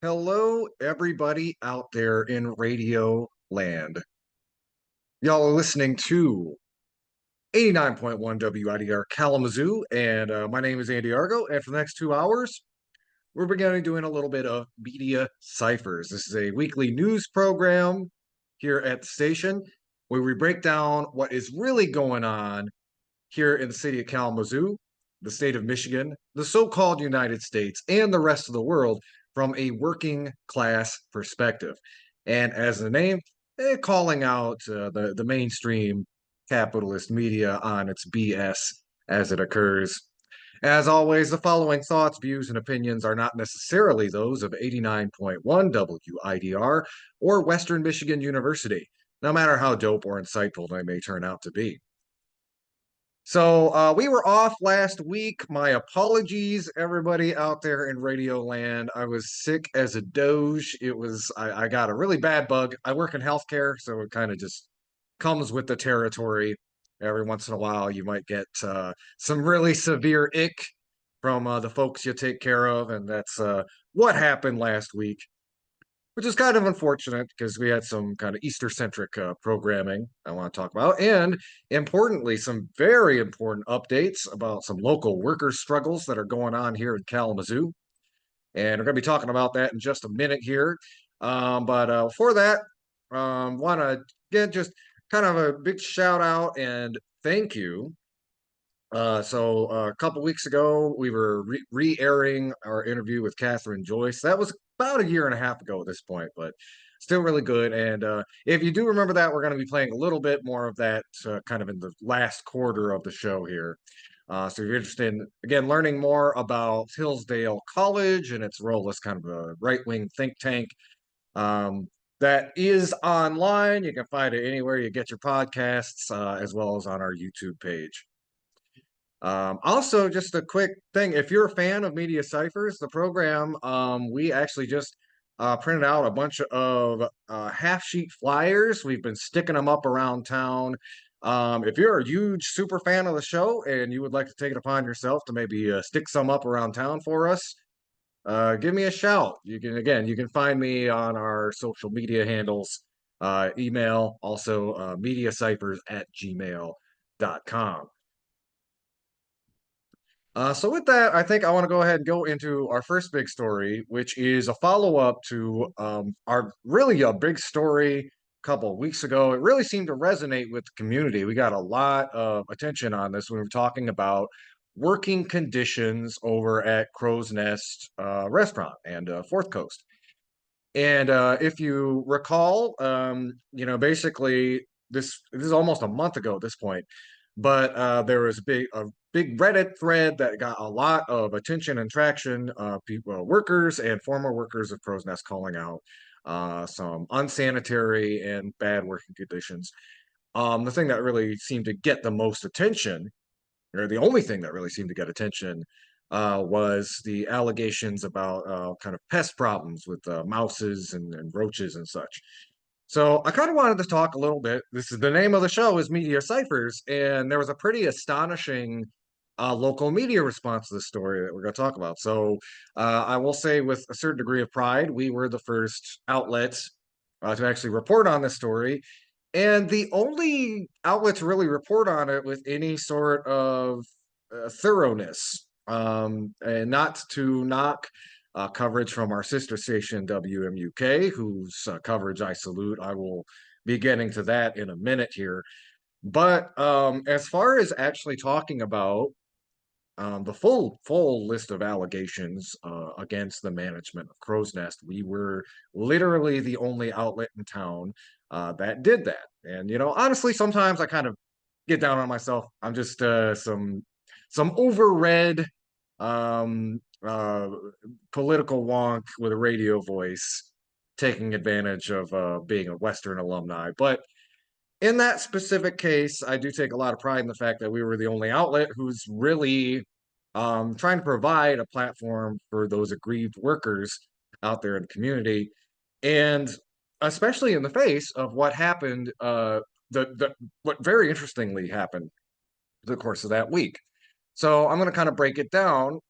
Hello, everybody out there in radio land. Y'all are listening to 89.1 WIDR Kalamazoo, and my name is Andy Argo. And for the next 2 hours, we're beginning doing a little bit of Media Cyphers. This is a weekly news program here at the station where we break down what is really going on here in the city of Kalamazoo, the state of Michigan, the so-called United States, and the rest of the world from a working class perspective. And as the name, calling out the mainstream capitalist media on its BS as it occurs. As always, the following thoughts, views, and opinions are not necessarily those of 89.1 WIDR or Western Michigan University, no matter how dope or insightful they may turn out to be. So we were off last week. My apologies, everybody out there in Radio Land. I was sick as a doge. I got a really bad bug. I work in healthcare, so it kind of just comes with the territory. Every once in a while, you might get some really severe ick from the folks you take care of, and that's what happened last week, which is kind of unfortunate because we had some kind of Easter-centric programming I want to talk about. And importantly, some very important updates about some local worker struggles that are going on here in Kalamazoo. And we're going to be talking about that in just a minute here. But for that, want to get just kind of a big shout out and thank you. A couple weeks ago, we were re-airing our interview with Catherine Joyce. That was about a year and a half ago at this point, but still really good. And if you do remember that, we're going to be playing a little bit more of that kind of in the last quarter of the show here. So if you're interested in, again, learning more about Hillsdale College and its role as kind of a right-wing think tank, that is online. You can find it anywhere you get your podcasts, as well as on our YouTube page. Also, just a quick thing, if you're a fan of Media Cyphers, the program, we actually just printed out a bunch of half-sheet flyers. We've been sticking them up around town. If you're a huge super fan of the show and you would like to take it upon yourself to maybe stick some up around town for us, give me a shout. You can find me on our social media handles, email, also mediacyphers@gmail.com. So with that, I think I want to go ahead and go into our first big story, which is a follow-up to our really a big story a couple of weeks ago. It really seemed to resonate with the community. We got a lot of attention on this when we were talking about working conditions over at Crow's Nest Restaurant and Fourth Coast. And if you recall, basically this is almost a month ago at this point, but there was a big Reddit thread that got a lot of attention and traction. People, workers and former workers of Crow's Nest calling out some unsanitary and bad working conditions. The thing that really seemed to get the most attention, or the only thing that really seemed to get attention, was the allegations about kind of pest problems with mouses and roaches and such. So I kind of wanted to talk a little bit. This is the name of the show is Media Cyphers, and there was a pretty astonishing local media response to this story that we're going to talk about. So I will say, with a certain degree of pride, we were the first outlet to actually report on this story, and the only outlet to really report on it with any sort of thoroughness, and not to knock coverage from our sister station WMUK, whose coverage I salute. I will be getting to that in a minute here. But as far as actually talking about the full list of allegations against the management of Crow's Nest, we were literally the only outlet in town that did that. And honestly, sometimes I kind of get down on myself. I'm just some overread um, uh, political wonk with a radio voice, taking advantage of being a Western alumni. But in that specific case, I do take a lot of pride in the fact that we were the only outlet who's really trying to provide a platform for those aggrieved workers out there in the community. And especially in the face of what happened, what very interestingly happened the course of that week. So I'm going to kind of break it down.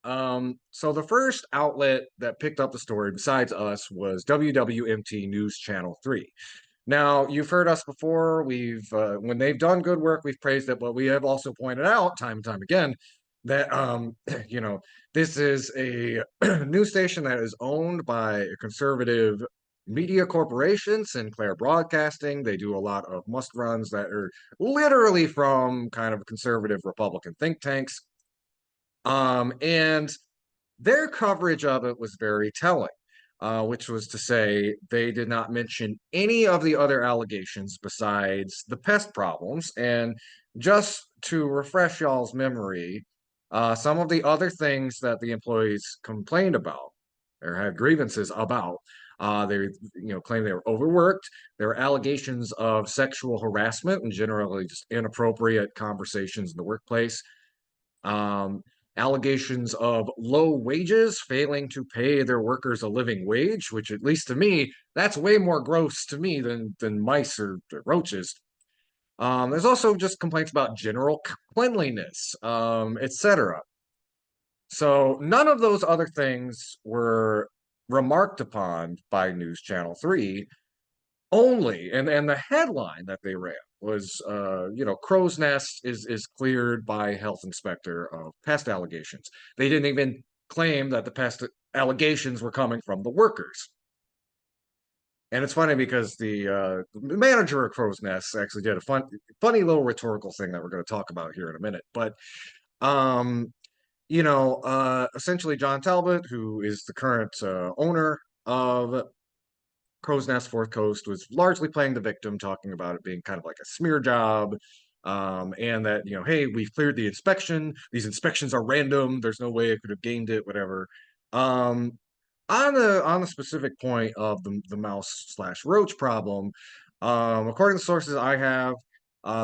So the first outlet that picked up the story besides us was WWMT News Channel 3. Now, you've heard us before. We've when they've done good work, we've praised it, but we have also pointed out time and time again that you know, this is a news station that is owned by a conservative media corporation, Sinclair Broadcasting. They do a lot of must runs that are literally from kind of conservative Republican think tanks. And their coverage of it was very telling, which was to say they did not mention any of the other allegations besides the pest problems. And just to refresh y'all's memory, some of the other things that the employees complained about or had grievances about, they claimed they were overworked. There were allegations of sexual harassment and generally just inappropriate conversations in the workplace. Um, Allegations of low wages, failing to pay their workers a living wage, which at least to me, that's way more gross to me than mice or roaches. There's also just complaints about general cleanliness, etc. So none of those other things were remarked upon by News Channel 3 only, and the headline that they ran was crow's nest is cleared by health inspector of pest allegations. They didn't even claim that the pest allegations were coming from the workers. And it's funny because the manager of crow's nest actually did a funny little rhetorical thing that we're going to talk about here in a minute. But um essentially John Talbot, who is the current owner of Crow's Nest Fourth Coast, was largely playing the victim, talking about it being kind of like a smear job. And that, hey, we've cleared the inspection. These inspections are random. There's no way I could have gained it, whatever. Um, on the specific point of the mouse slash roach problem, according to sources I have,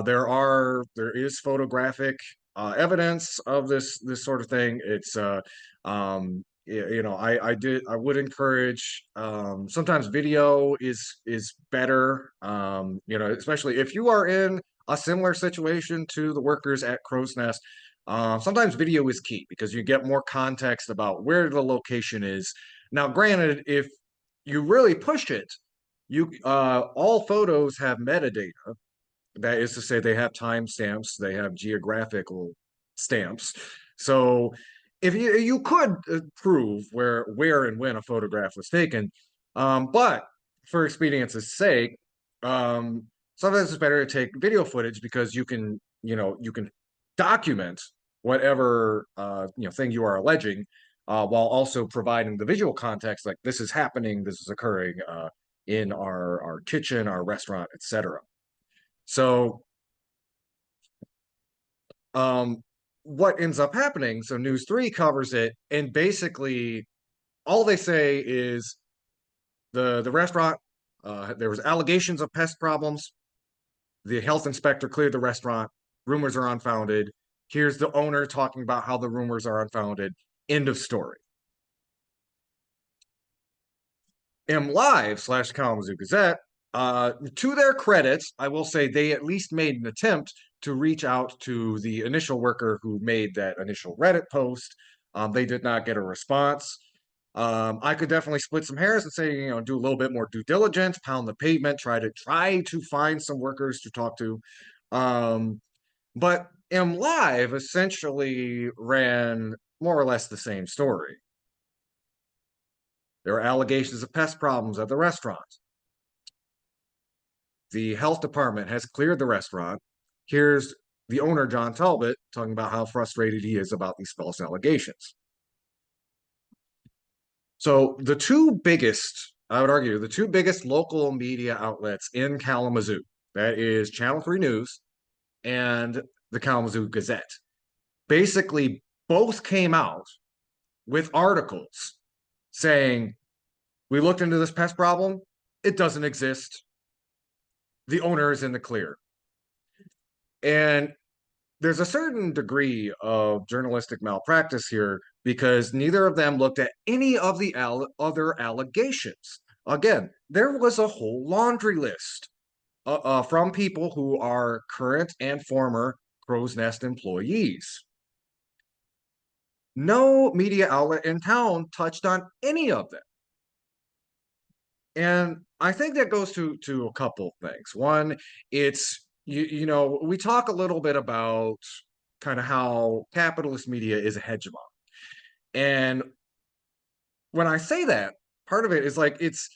there is photographic evidence of this sort of thing. It's I would encourage, sometimes video is better, especially if you are in a similar situation to the workers at Crow's Nest. Sometimes video is key because you get more context about where the location is. Now, granted, if you really push it, you all photos have metadata. That is to say, they have timestamps, they have geographical stamps. So if you could prove where and when a photograph was taken, but for expedience's sake, um, sometimes it's better to take video footage because you can document whatever thing you are alleging, while also providing the visual context, like this is happening, this is occurring in our kitchen, our restaurant, etc. So um, what ends up happening, so News 3 covers it, and basically all they say is the restaurant, there was allegations of pest problems. The health inspector cleared the restaurant. Rumors are unfounded. Here's the owner talking about how the rumors are unfounded. End of story. M Live slash Kalamazoo Gazette, to their credit, I will say they at least made an attempt to reach out to the initial worker who made that initial Reddit post. They did not get a response. I could definitely split some hairs and say, do a little bit more due diligence, pound the pavement, try to find some workers to talk to. But M Live essentially ran more or less the same story. There were allegations of pest problems at the restaurant. The health department has cleared the restaurant. Here's the owner, John Talbot, talking about how frustrated he is about these false allegations. So I would argue, the two biggest local media outlets in Kalamazoo, that is Channel 3 News and the Kalamazoo Gazette, basically both came out with articles saying, we looked into this pest problem, it doesn't exist. The owner is in the clear. And there's a certain degree of journalistic malpractice here because neither of them looked at any of the other allegations. Again, there was a whole laundry list from people who are current and former Crow's Nest employees. No media outlet in town touched on any of them. And I think that goes to a couple things. One, it's we talk a little bit about kind of how capitalist media is a hegemon. And when I say that, part of it is like it's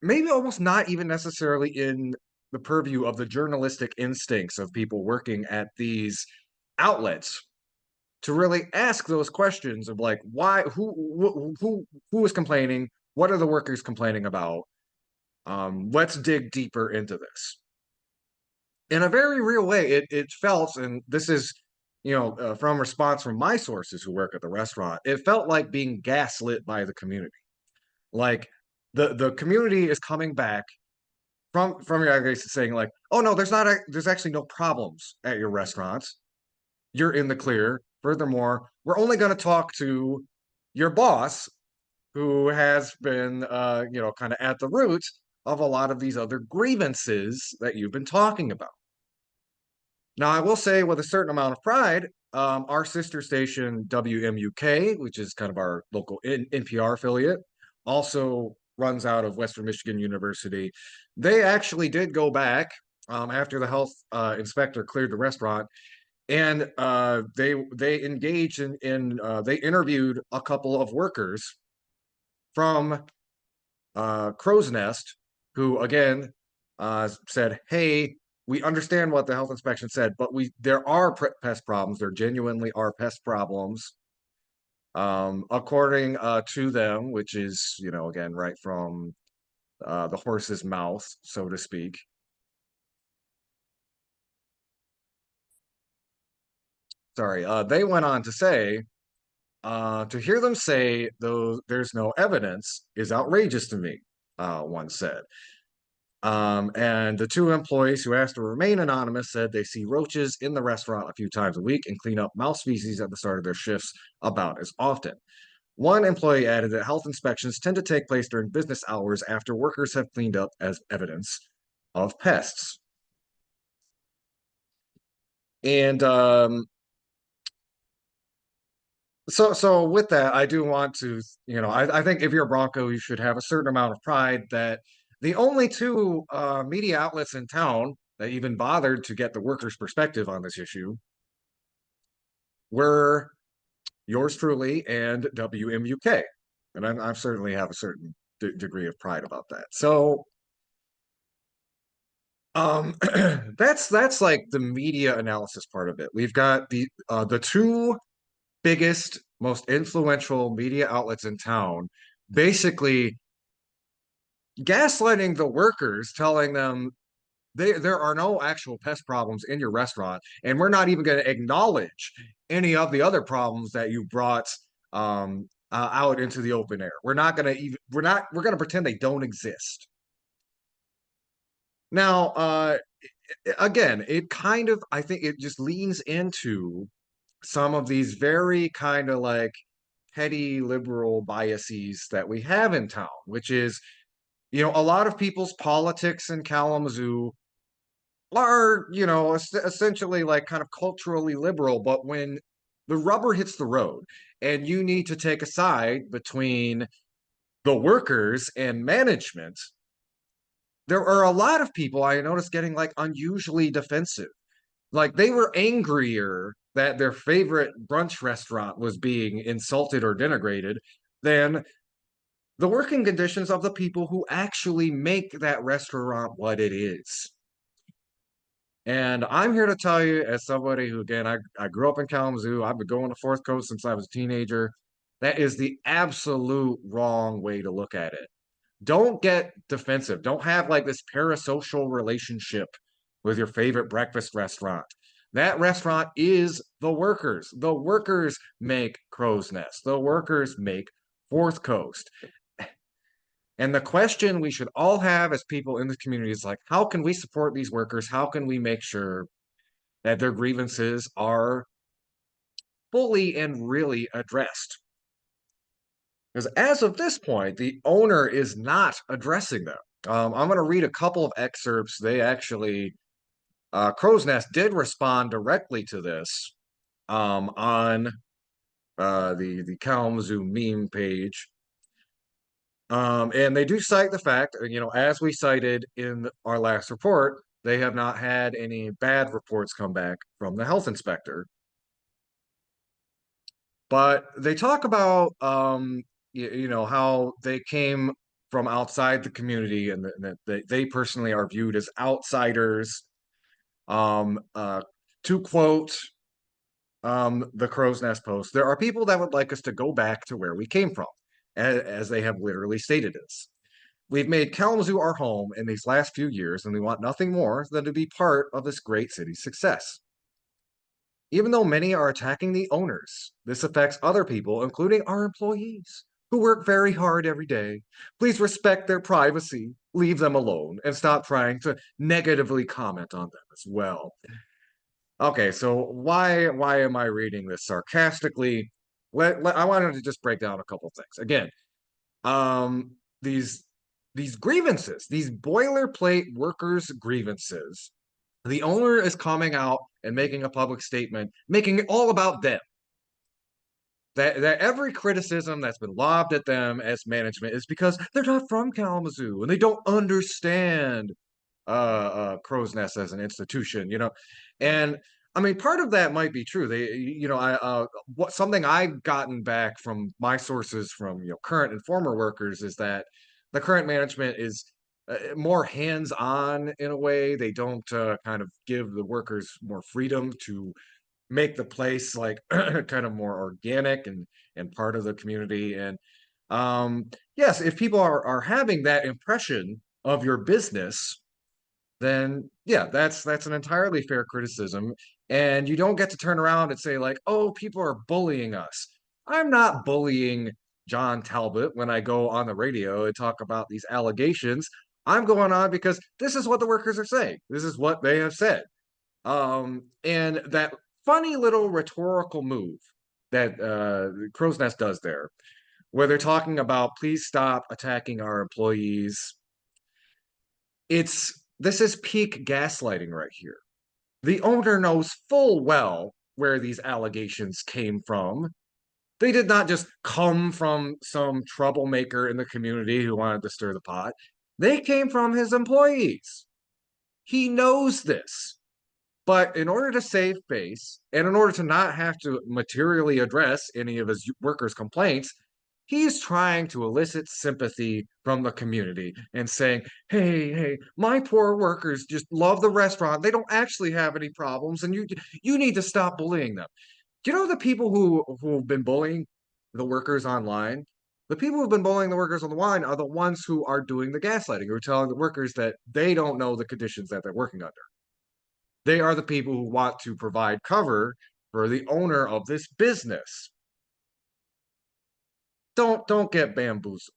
maybe almost not even necessarily in the purview of the journalistic instincts of people working at these outlets to really ask those questions of like why who is complaining, what are the workers complaining about, let's dig deeper into this. In a very real way, it felt, and this is, from response from my sources who work at the restaurant, it felt like being gaslit by the community. Like the community is coming back from your aggregation saying like, oh no, there's actually no problems at your restaurants. You're in the clear. Furthermore, we're only going to talk to your boss who has been, kind of at the root of a lot of these other grievances that you've been talking about. Now, I will say with a certain amount of pride, our sister station, WMUK, which is kind of our local NPR affiliate, also runs out of Western Michigan University. They actually did go back after the health inspector cleared the restaurant, and they engaged in they interviewed a couple of workers from Crow's Nest, who again said, "Hey, we understand what the health inspection said, but there are pest problems. There genuinely are pest problems, according to them, which is again right from the horse's mouth, so to speak." Sorry, they went on to say, to hear them say though there's no evidence is outrageous to me. One said. And the two employees who asked to remain anonymous said they see roaches in the restaurant a few times a week and clean up mouse feces at the start of their shifts about as often. One employee added that health inspections tend to take place during business hours after workers have cleaned up as evidence of pests. And so with that, I do want to, I think if you're a Bronco, you should have a certain amount of pride that the only two media outlets in town that even bothered to get the workers' perspective on this issue were yours truly and WMUK. And I certainly have a certain degree of pride about that. So that's like the media analysis part of it. We've got the two biggest, most influential media outlets in town basically gaslighting the workers, telling them there are no actual pest problems in your restaurant, and we're not even going to acknowledge any of the other problems that you brought out into the open air. We're going to pretend they don't exist. Now, again, it kind of, I think it just leans into some of these very kind of like petty liberal biases that we have in town, which is, a lot of people's politics in Kalamazoo are, essentially like kind of culturally liberal, but when the rubber hits the road and you need to take a side between the workers and management, there are a lot of people I noticed getting like unusually defensive. Like they were angrier that their favorite brunch restaurant was being insulted or denigrated than the working conditions of the people who actually make that restaurant what it is. And I'm here to tell you, as somebody who, again, I grew up in Kalamazoo, I've been going to Fourth Coast since I was a teenager. That is the absolute wrong way to look at it. Don't get defensive. Don't have like this parasocial relationship with your favorite breakfast restaurant. That restaurant is the workers. The workers make Crow's Nest. The workers make Fourth Coast. And the question we should all have as people in the community is like, how can we support these workers? How can we make sure that their grievances are fully and really addressed? Because as of this point, the owner is not addressing them. I'm going to read a couple of excerpts. They actually, Crow's Nest did respond directly to this on the Kalamazoo meme page. And they do cite the fact, as we cited in our last report, they have not had any bad reports come back from the health inspector. But they talk about, how they came from outside the community and that they personally are viewed as outsiders. Um, uh, to quote the Crow's Nest post, there are people that would like us to go back to where we came from, as they have literally stated this. We've made Kalamazoo our home in these last few years, and we want nothing more than to be part of this great city's success. Even though many are attacking the owners, this affects other people, including our employees, who work very hard every day. Please respect their privacy, leave them alone, and stop trying to negatively comment on them as well. Okay, so why am I reading this sarcastically? I wanted to just break down a couple things. Again, um, these these grievances, these boilerplate workers' grievances, the owner is coming out and making a public statement, making it all about them. That every criticism that's been lobbed at them as management is because they're not from Kalamazoo and they don't understand Crow's Nest as an institution. And I mean, part of that might be true. What something I've gotten back from my sources from current and former workers is that the current management is more hands-on in a way. They don't kind of give the workers more freedom to make the place like kind of more organic and part of the community. And yes, if people are having that impression of your business, then yeah, that's an entirely fair criticism. And you don't get to turn around and say, like, oh, people are bullying us. I'm not bullying John Talbot when I go on the radio and talk about these allegations. I'm going on because this is what the workers are saying. This is what they have said. And that funny little rhetorical move that Crow's Nest does there, where they're talking about please stop attacking our employees. This is peak gaslighting right here. The owner knows full well where these allegations came from. They did not just come from some troublemaker in the community who wanted to stir the pot. They came from his employees. He knows this. But in order to save face and in order to not have to materially address any of his workers' complaints, he's trying to elicit sympathy from the community and saying, hey, my poor workers just love the restaurant. They don't actually have any problems, and you need to stop bullying them. Do you know the people who've been bullying the workers online? The people who've been bullying the workers on the line are the ones who are doing the gaslighting, who are telling the workers that they don't know the conditions that they're working under. They are the people who want to provide cover for the owner of this business. Don't get bamboozled,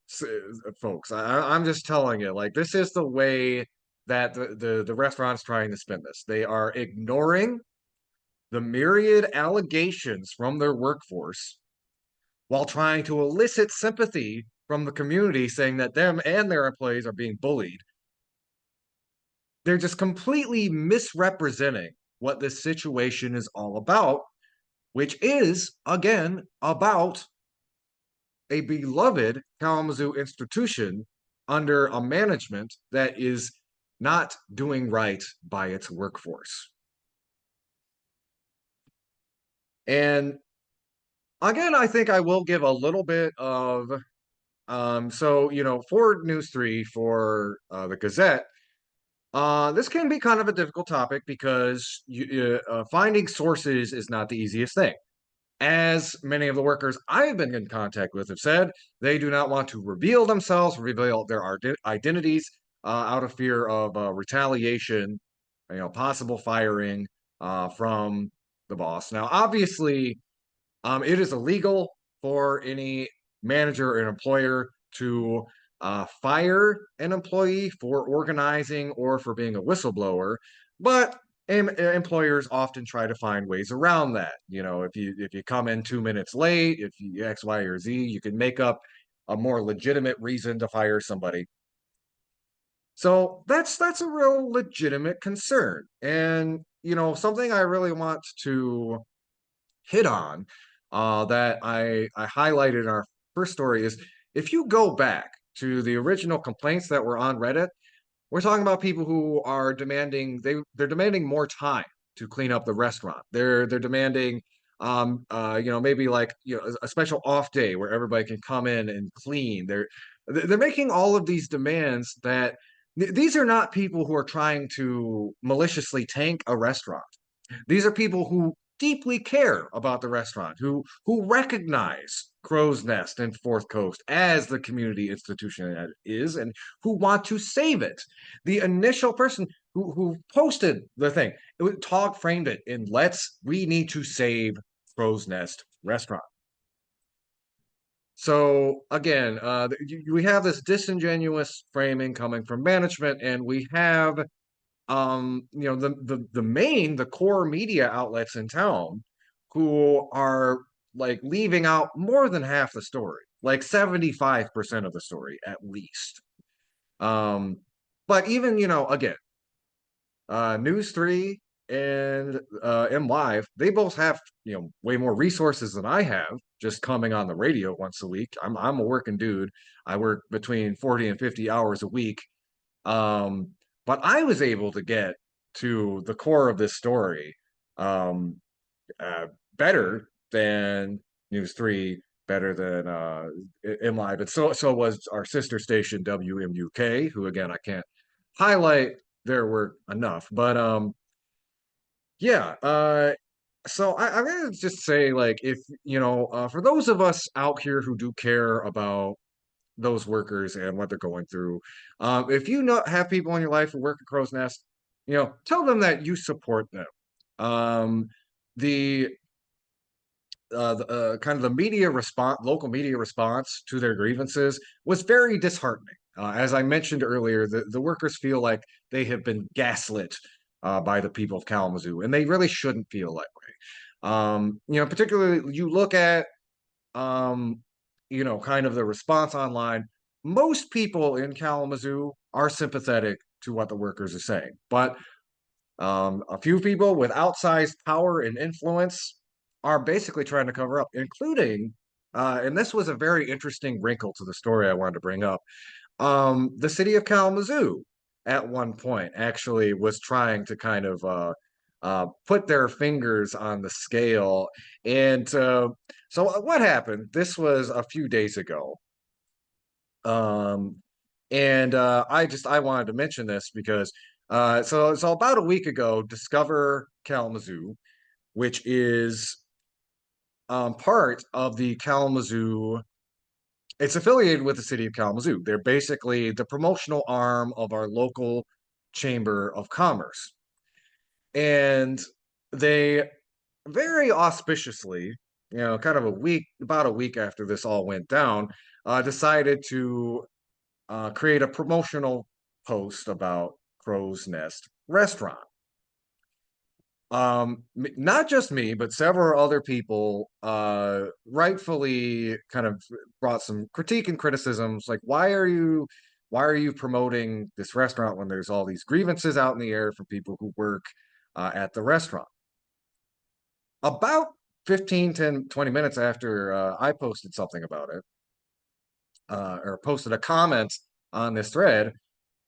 folks. I'm just telling you, like this is the way that the restaurant's trying to spin this. They are ignoring the myriad allegations from their workforce while trying to elicit sympathy from the community, saying that them and their employees are being bullied. They're just completely misrepresenting what this situation is all about, which is, again, about a beloved Kalamazoo institution under a management that is not doing right by its workforce. And again, I think I will give a little bit of for News 3 for the Gazette. This can be kind of a difficult topic because finding sources is not the easiest thing. As many of the workers I've been in contact with have said, they do not want to reveal themselves, reveal their identities out of fear of retaliation, possible firing from the boss. Now, obviously, it is illegal for any manager or employer to fire an employee for organizing or for being a whistleblower, but employers often try to find ways around that. If you come in 2 minutes late, if you X, Y, or Z, you can make up a more legitimate reason to fire somebody. So that's a real legitimate concern, and something I really want to hit on that I highlighted in our first story is if you go back to the original complaints that were on Reddit, we're talking about people who are demanding they're demanding more time to clean up the restaurant. They're demanding maybe like a special off day where everybody can come in and clean. They're making all of these demands that these are not people who are trying to maliciously tank a restaurant. These are people who deeply care about the restaurant, who recognize Crow's Nest and Fourth Coast as the community institution that it is, and who want to save it. The initial person who posted the thing, Talk framed it in we need to save Crow's Nest restaurant. So again, we have this disingenuous framing coming from management, and we have the core media outlets in town who are like leaving out more than half the story, like 75% of the story at least. But even, again, News 3 and M Live, they both have, way more resources than I have just coming on the radio once a week. I'm a working dude. I work between 40 and 50 hours a week. Um, but I was able to get to the core of this story um, better than News 3, better than M Live. And so was our sister station WMUK, who again I can't highlight their work enough. But yeah, so I'm gonna just say, like, if for those of us out here who do care about those workers and what they're going through. If you have people in your life who work at Crow's Nest, tell them that you support them. Um, the kind of the media response, local media response to their grievances was very disheartening. As I mentioned earlier, the workers feel like they have been gaslit by the people of Kalamazoo, and they really shouldn't feel that way. Particularly you look at um, kind of the response online, most people in Kalamazoo are sympathetic to what the workers are saying. But a few people with outsized power and influence are basically trying to cover up, including, and this was a very interesting wrinkle to the story I wanted to bring up. The city of Kalamazoo at one point actually was trying to kind of put their fingers on the scale. And so what happened? This was a few days ago. Um, and I wanted to mention this because so about a week ago, Discover Kalamazoo, which is part of the Kalamazoo, it's affiliated with the city of Kalamazoo. They're basically the promotional arm of our local chamber of commerce. And they very auspiciously, kind of about a week after this all went down, decided to create a promotional post about Crow's Nest restaurant. Not just me, but several other people rightfully kind of brought some critique and criticisms, like why are you promoting this restaurant when there's all these grievances out in the air from people who work at the restaurant? About 15, 10, 20 minutes after I posted something about it, or posted a comment on this thread,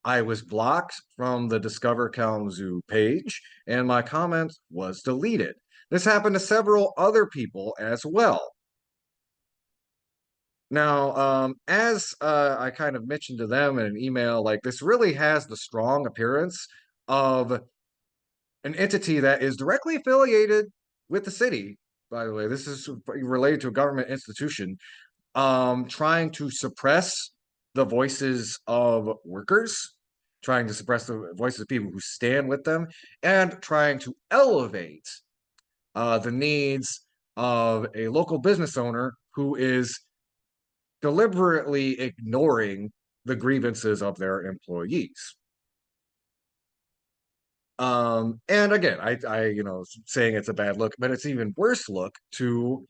I was blocked from the Discover Kalamazoo page, and my comment was deleted. This happened to several other people as well. Now, as I kind of mentioned to them in an email, like, this really has the strong appearance of an entity that is directly affiliated with the city. By the way, this is related to a government institution, trying to suppress the voices of workers, trying to suppress the voices of people who stand with them, and trying to elevate the needs of a local business owner who is deliberately ignoring the grievances of their employees. And again, saying it's a bad look, but it's even worse look to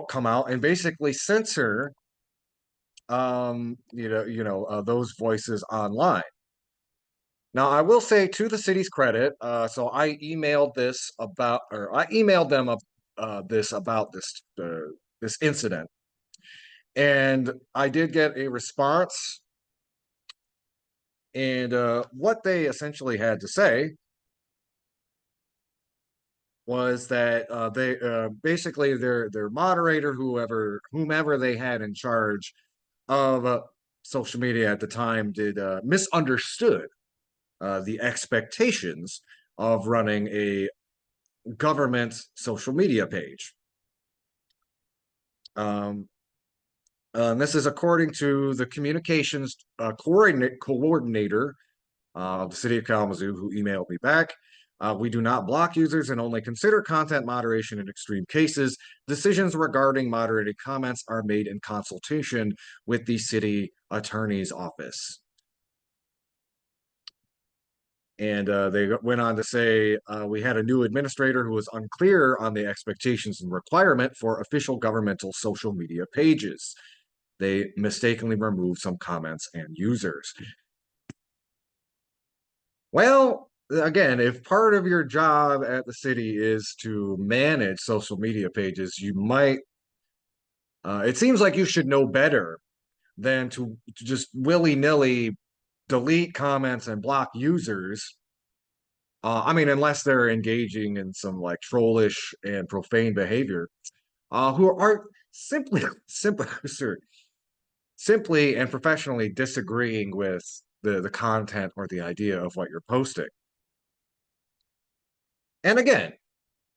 come out and basically censor those voices online. Now, I will say, to the city's credit, so I emailed them this about this incident, and I did get a response. And what they essentially had to say was that they basically their moderator, whomever they had in charge of social media at the time, did misunderstood the expectations of running a government social media page. Um, this is according to the communications coordinator of the city of Kalamazoo, who emailed me back. We do not block users and only consider content moderation in extreme cases. Decisions regarding moderated comments are made in consultation with the city attorney's office. And they went on to say, we had a new administrator who was unclear on the expectations and requirement for official governmental social media pages. They mistakenly removed some comments and users. Well, again, if part of your job at the city is to manage social media pages, you might, it seems like you should know better than to just willy-nilly delete comments and block users. I mean, unless they're engaging in some like trollish and profane behavior, who are simply, simply and professionally disagreeing with the content or the idea of what you're posting. And again,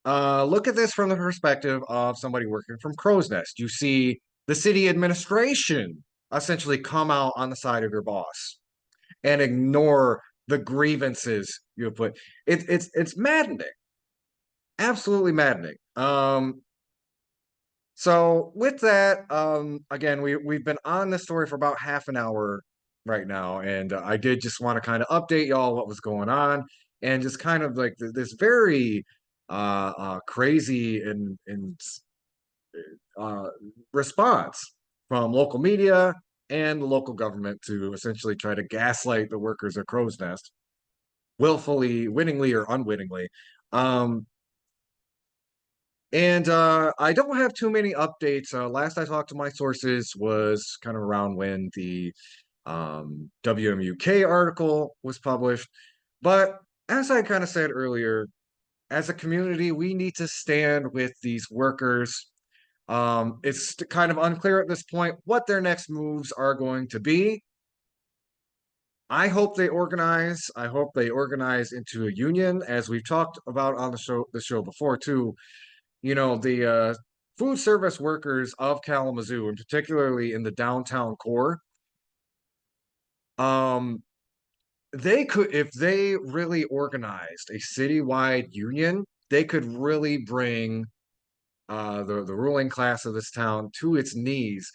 look at this from the perspective of somebody working from Crow's Nest. You see the city administration essentially come out on the side of your boss and ignore the grievances you have put. It's maddening, absolutely maddening. So with that, again, we've been on this story for about half an hour right now, and I did just want to kind of update y'all what was going on, and just kind of like this very crazy and uh, response from local media and the local government to essentially try to gaslight the workers of Crow's Nest, willfully, wittingly or unwittingly. Um, and I don't have too many updates. Last I talked to my sources was kind of around when the WMUK article was published. But as I kind of said earlier, as a community, we need to stand with these workers. It's kind of unclear at this point what their next moves are going to be. I hope they organize. I hope they organize into a union, as we've talked about on the show before too. You know, the food service workers of Kalamazoo, and particularly in the downtown core, um, they could, if they really organized a citywide union, they could really bring the ruling class of this town to its knees,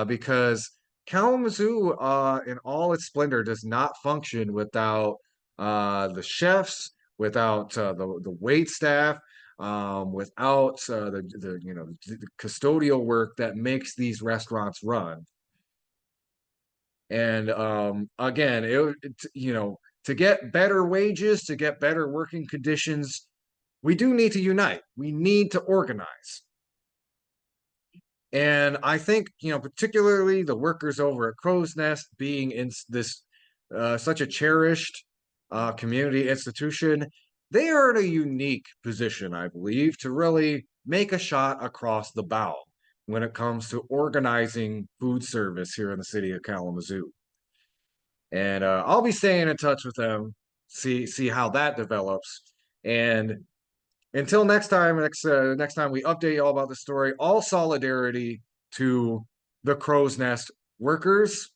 because Kalamazoo, in all its splendor, does not function without the chefs, without the wait staff, without the custodial work that makes these restaurants run. And again, to get better wages, to get better working conditions, we do need to unite. We need to organize. And I think, particularly the workers over at Crow's Nest being in this such a cherished community institution, they are in a unique position, I believe, to really make a shot across the bow when it comes to organizing food service here in the city of Kalamazoo. And I'll be staying in touch with them, see how that develops. And until next time we update you all about the story, all solidarity to the Crow's Nest workers.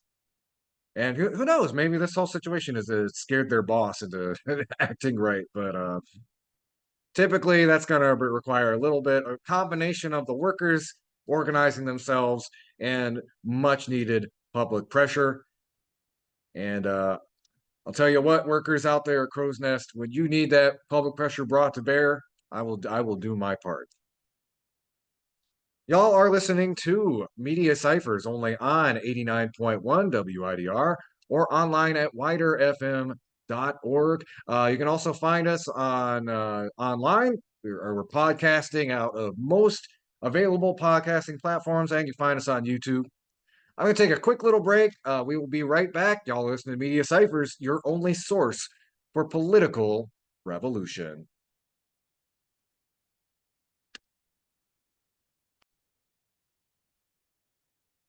And who knows, maybe this whole situation has scared their boss into acting right. But typically that's going to require a combination of the workers organizing themselves and much needed public pressure. And I'll tell you what, workers out there at Crow's Nest, when you need that public pressure brought to bear, I will do my part. Y'all are listening to Media Cyphers only on 89.1 WIDR or online at widerfm.org. You can also find us on online we're podcasting out of most available podcasting platforms, and you can find us on YouTube. I'm going to take a quick little break. We will be right back. Y'all listen to Media Cyphers, your only source for political revolution.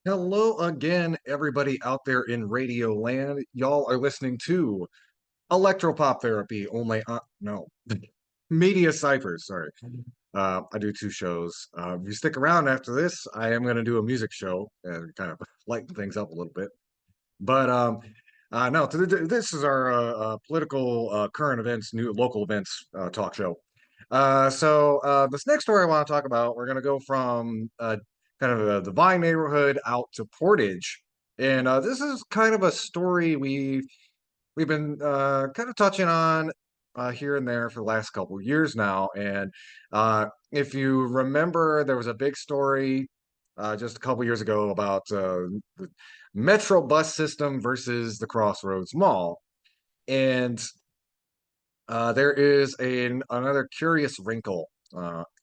Hello again, everybody out there in radio land. Y'all are listening to Electropop Therapy, only no, Media Cyphers, sorry. I do two shows. If you stick around after this, I am going to do a music show and kind of lighten things up a little bit. But no, this is our political current events, new local events talk show. This next story I want to talk about, we're going to go from kind of the Vine neighborhood out to Portage, and this is kind of a story we've been kind of touching on here and there for the last couple of years now. And if you remember, there was a big story just a couple years ago about the Metro bus system versus the Crossroads Mall. And there is another curious wrinkle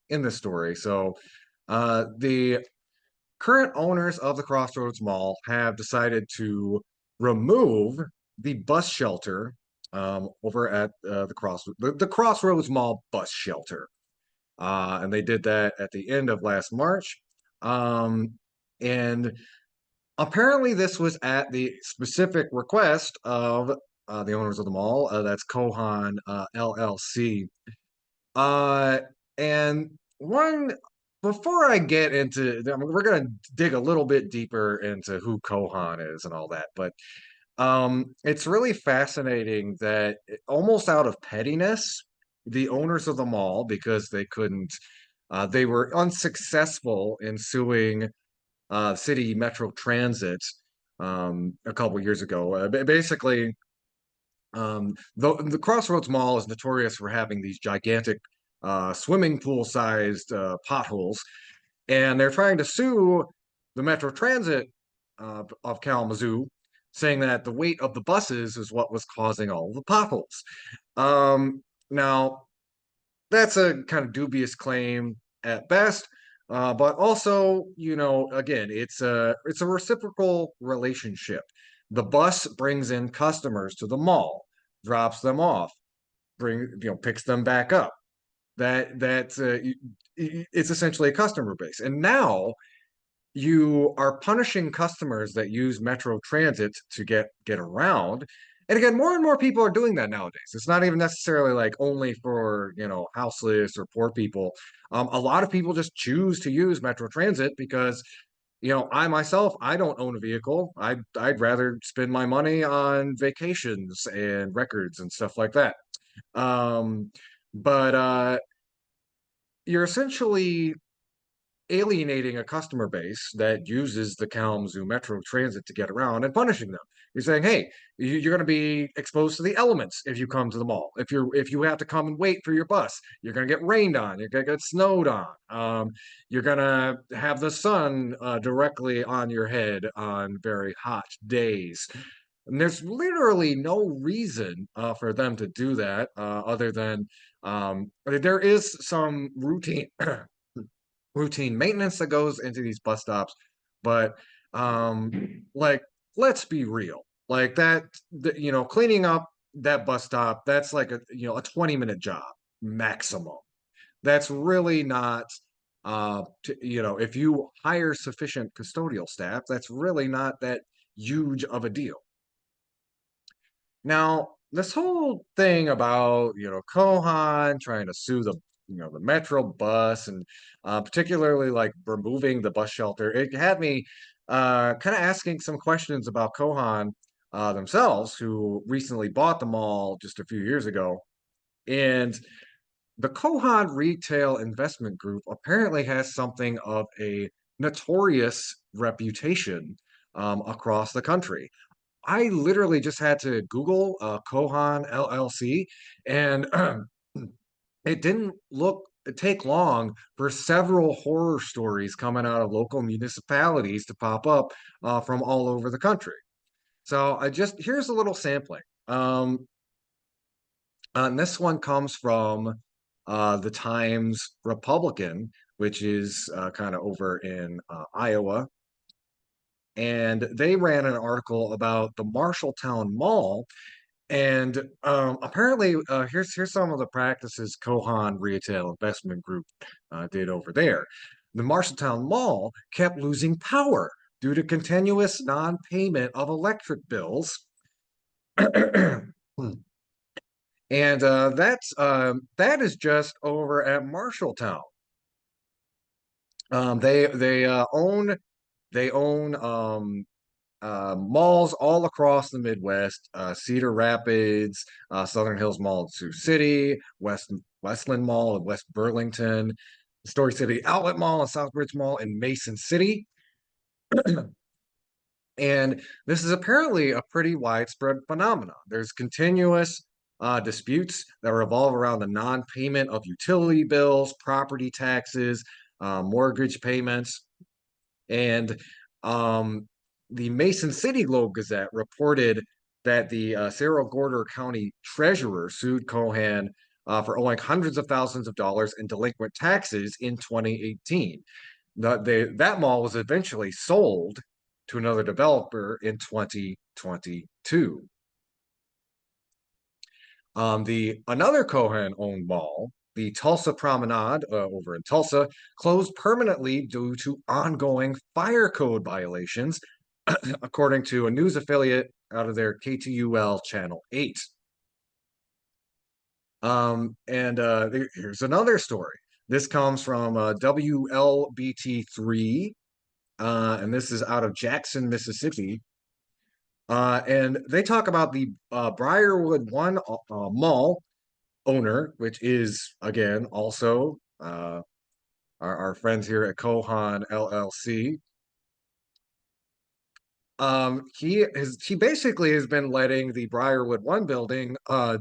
in this story. So the current owners of the Crossroads Mall have decided to remove the bus shelter over at the Crossroads Mall bus shelter. And they did that at the end of last March. And apparently, this was at the specific request of the owners of the mall. That's Kohan LLC. Uh, and one, before I get into, I mean, we're going to dig a little bit deeper into who Kohan is and all that, but it's really fascinating that almost out of pettiness, the owners of the mall, because they were unsuccessful in suing City Metro Transit a couple years ago. Basically, the Crossroads Mall is notorious for having these gigantic swimming pool sized potholes, and they're trying to sue the Metro Transit of Kalamazoo, saying that the weight of the buses is what was causing all the potholes. Now, that's a kind of dubious claim at best. But also, again, it's a reciprocal relationship. The bus brings in customers to the mall, drops them off, picks them back up. It's essentially a customer base. And now you are punishing customers that use Metro Transit to get around. And again, more and more people are doing that nowadays. It's not even necessarily like only for, houseless or poor people. A lot of people just choose to use Metro Transit because, I myself, I don't own a vehicle. I'd rather spend my money on vacations and records and stuff like that. But you're essentially alienating a customer base that uses the Kalamazoo Metro Transit to get around and punishing them. You're saying, hey, you're going to be exposed to the elements if you come to the mall. If you have to come and wait for your bus, you're going to get rained on. You're going to get snowed on. You're going to have the sun directly on your head on very hot days. And there's literally no reason for them to do that other than there is some routine maintenance that goes into these bus stops, but like let's be real, like cleaning up that bus stop, that's like a 20-minute job maximum. That's really not if you hire sufficient custodial staff, that's really not that huge of a deal. Now, this whole thing about, Kohan trying to sue the Metro bus and particularly like removing the bus shelter, it had me kind of asking some questions about Kohan themselves, who recently bought the mall just a few years ago. And the Kohan Retail Investment Group apparently has something of a notorious reputation across the country. I literally just had to Google Kohan LLC, and it didn't take long for several horror stories coming out of local municipalities to pop up from all over the country. So here's a little sampling. And this one comes from the Times Republican, which is kind of over in Iowa, and they ran an article about the Marshalltown Mall. And apparently, here's some of the practices Kohan Retail Investment Group did over there. The Marshalltown Mall kept losing power due to continuous non-payment of electric bills. And that is just over at Marshalltown. They own malls all across the Midwest: Cedar Rapids, Southern Hills Mall in Sioux City, Westland Mall in West Burlington, Story City Outlet Mall and Southbridge Mall in Mason City. And this is apparently a pretty widespread phenomenon. There's continuous disputes that revolve around the non-payment of utility bills, property taxes, mortgage payments, and the Mason City Globe Gazette reported that the Cerro Gordo County treasurer sued Kohan for owing hundreds of thousands of dollars in delinquent taxes in 2018. That mall was eventually sold to another developer in 2022. The another Kohan-owned mall, the Tulsa Promenade over in Tulsa, closed permanently due to ongoing fire code violations, according to a news affiliate out of their KTUL Channel 8. Here's another story. This comes from WLBT3, and this is out of Jackson, Mississippi. And they talk about the Briarwood One Mall owner, which is, again, also our friends here at Kohan LLC. He basically has been letting the Briarwood One building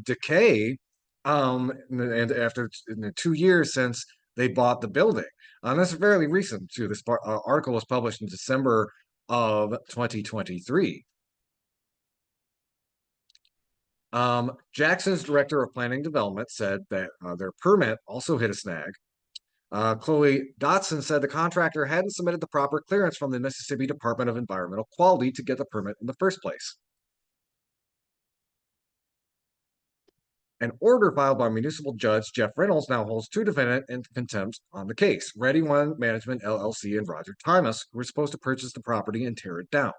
decay, and after 2 years since they bought the building. This is fairly recent too. This article was published in December of 2023. Jackson's director of planning development said that their permit also hit a snag. Chloe Dotson said the contractor hadn't submitted the proper clearance from the Mississippi Department of Environmental Quality to get the permit in the first place. An order filed by municipal judge Jeff Reynolds now holds two defendants in contempt on the case: Ready One Management LLC and Roger Thomas, who were supposed to purchase the property and tear it down.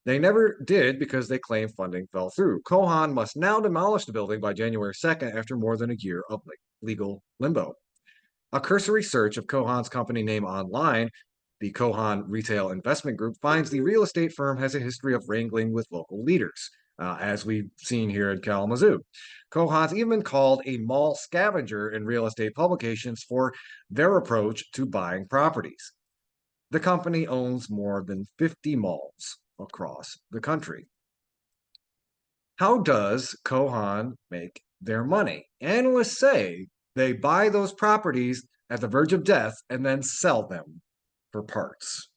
They never did because they claim funding fell through. Kohan must now demolish the building by January 2nd after more than a year of legal limbo. A cursory search of Kohan's company name online, the Kohan Retail Investment Group, finds the real estate firm has a history of wrangling with local leaders, as we've seen here in Kalamazoo. Kohan's even been called a mall scavenger in real estate publications for their approach to buying properties. The company owns more than 50 malls across the country. How does Kohan make their money? Analysts say they buy those properties at the verge of death and then sell them for parts.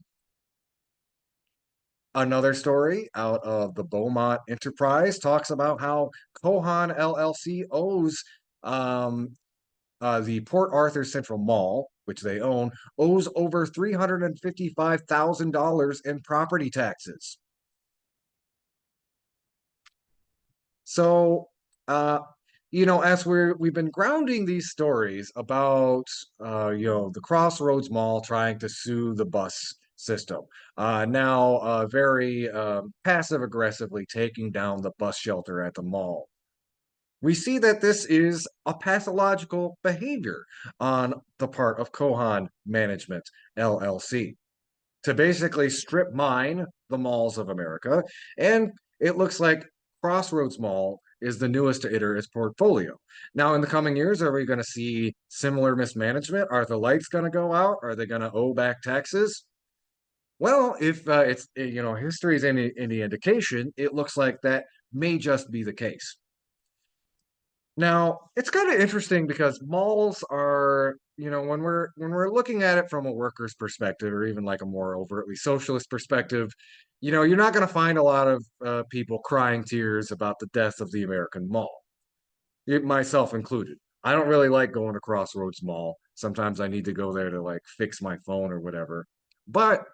Another story out of the Beaumont Enterprise talks about how Kohan LLC owes the Port Arthur Central Mall, which they own, owes over $355,000 in property taxes. So, as we've been grounding these stories about, the Crossroads Mall trying to sue the bus system, now very passive aggressively taking down the bus shelter at the mall. We see that this is a pathological behavior on the part of Kohan Management LLC to basically strip mine the malls of America. And it looks like Crossroads Mall is the newest to enter its portfolio. Now, in the coming years, are we going to see similar mismanagement? Are the lights going to go out? Are they going to owe back taxes? Well, if history is any indication, it looks like that may just be the case. Now, it's kind of interesting because malls are, when we're looking at it from a worker's perspective, or even like a more overtly socialist perspective, you're not going to find a lot of people crying tears about the death of the American mall, myself included. I don't really like going to Crossroads Mall. Sometimes I need to go there to like fix my phone or whatever. But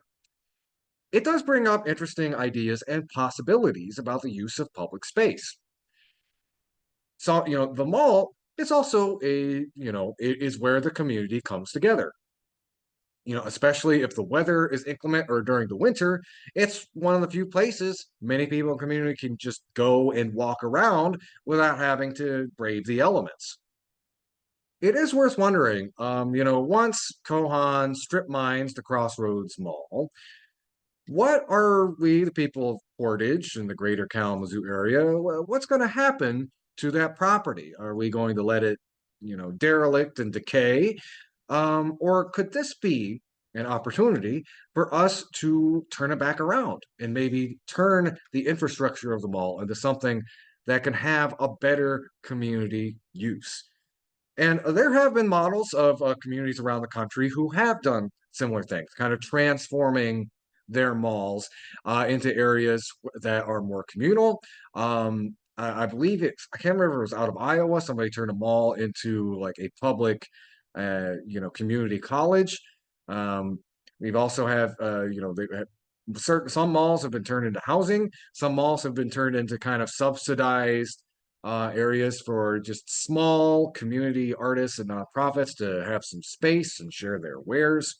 it does bring up interesting ideas and possibilities about the use of public space. So, the mall is also it is where the community comes together. Especially if the weather is inclement or during the winter, it's one of the few places many people in the community can just go and walk around without having to brave the elements. It is worth wondering, once Kohan strip mines the Crossroads Mall, what are we, the people of Portage and the greater Kalamazoo area, what's going to happen to that property? Are we going to let it, derelict and decay? Or could this be an opportunity for us to turn it back around and maybe turn the infrastructure of the mall into something that can have a better community use? And there have been models of communities around the country who have done similar things, kind of transforming their malls into areas that are more communal. I believe I can't remember if it was out of Iowa. Somebody turned a mall into like a public, community college. Um, we've also have, some malls have been turned into housing. Some malls have been turned into kind of subsidized areas for just small community artists and nonprofits to have some space and share their wares.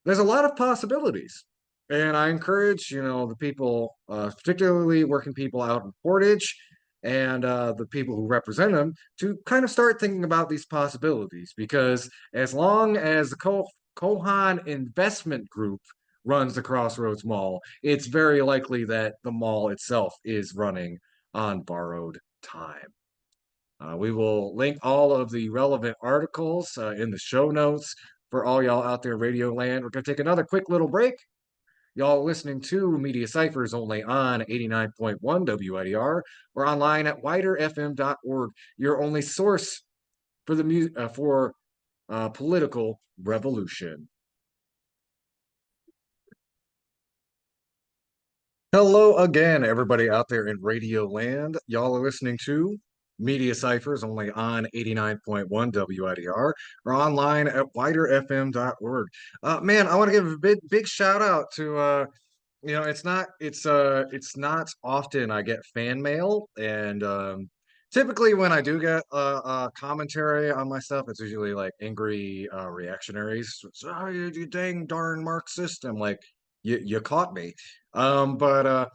There's a lot of possibilities. And I encourage, the people, particularly working people out in Portage and the people who represent them to kind of start thinking about these possibilities because as long as the Kohan Investment Group runs the Crossroads Mall, it's very likely that the mall itself is running on borrowed time. We will link all of the relevant articles in the show notes for all y'all out there, Radio Land. We're going to take another quick little break. Y'all listening to Media Cyphers only on 89.1 WIDR or online at widerfm.org, your only source for political revolution. Hello again, everybody out there in Radio Land. Y'all are listening to Media Cyphers only on 89.1 WIDR or online at widerfm.org. Man, I want to give a big shout out to it's not often I get fan mail and typically when I do get a commentary on my stuff, it's usually like angry reactionaries. Oh, you dang darn Marxist. I'm like, you caught me. But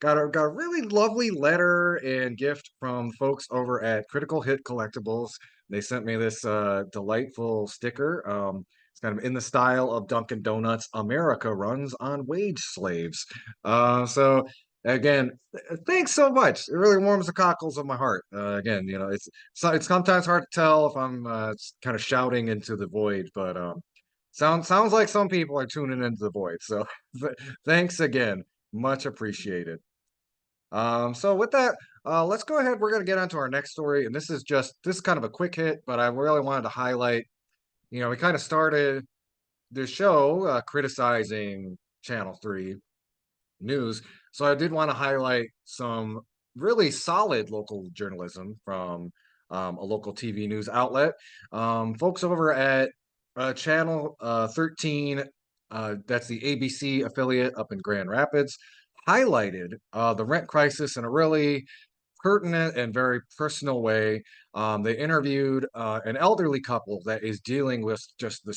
got a really lovely letter and gift from folks over at Critical Hit Collectibles. They sent me this delightful sticker. It's kind of in the style of Dunkin' Donuts. America runs on wage slaves. So again, thanks so much. It really warms the cockles of my heart. Again, it's sometimes hard to tell if I'm kind of shouting into the void, but sounds like some people are tuning into the void. So thanks again. Much appreciated. So with that, let's go ahead. We're going to get on to our next story, and this is kind of a quick hit, but I really wanted to highlight. We kind of started this show criticizing Channel 3 news, so I did want to highlight some really solid local journalism from a local TV news outlet. Folks over at Channel 13, that's the ABC affiliate up in Grand Rapids, highlighted the rent crisis in a really pertinent and very personal way. They interviewed an elderly couple that is dealing with just the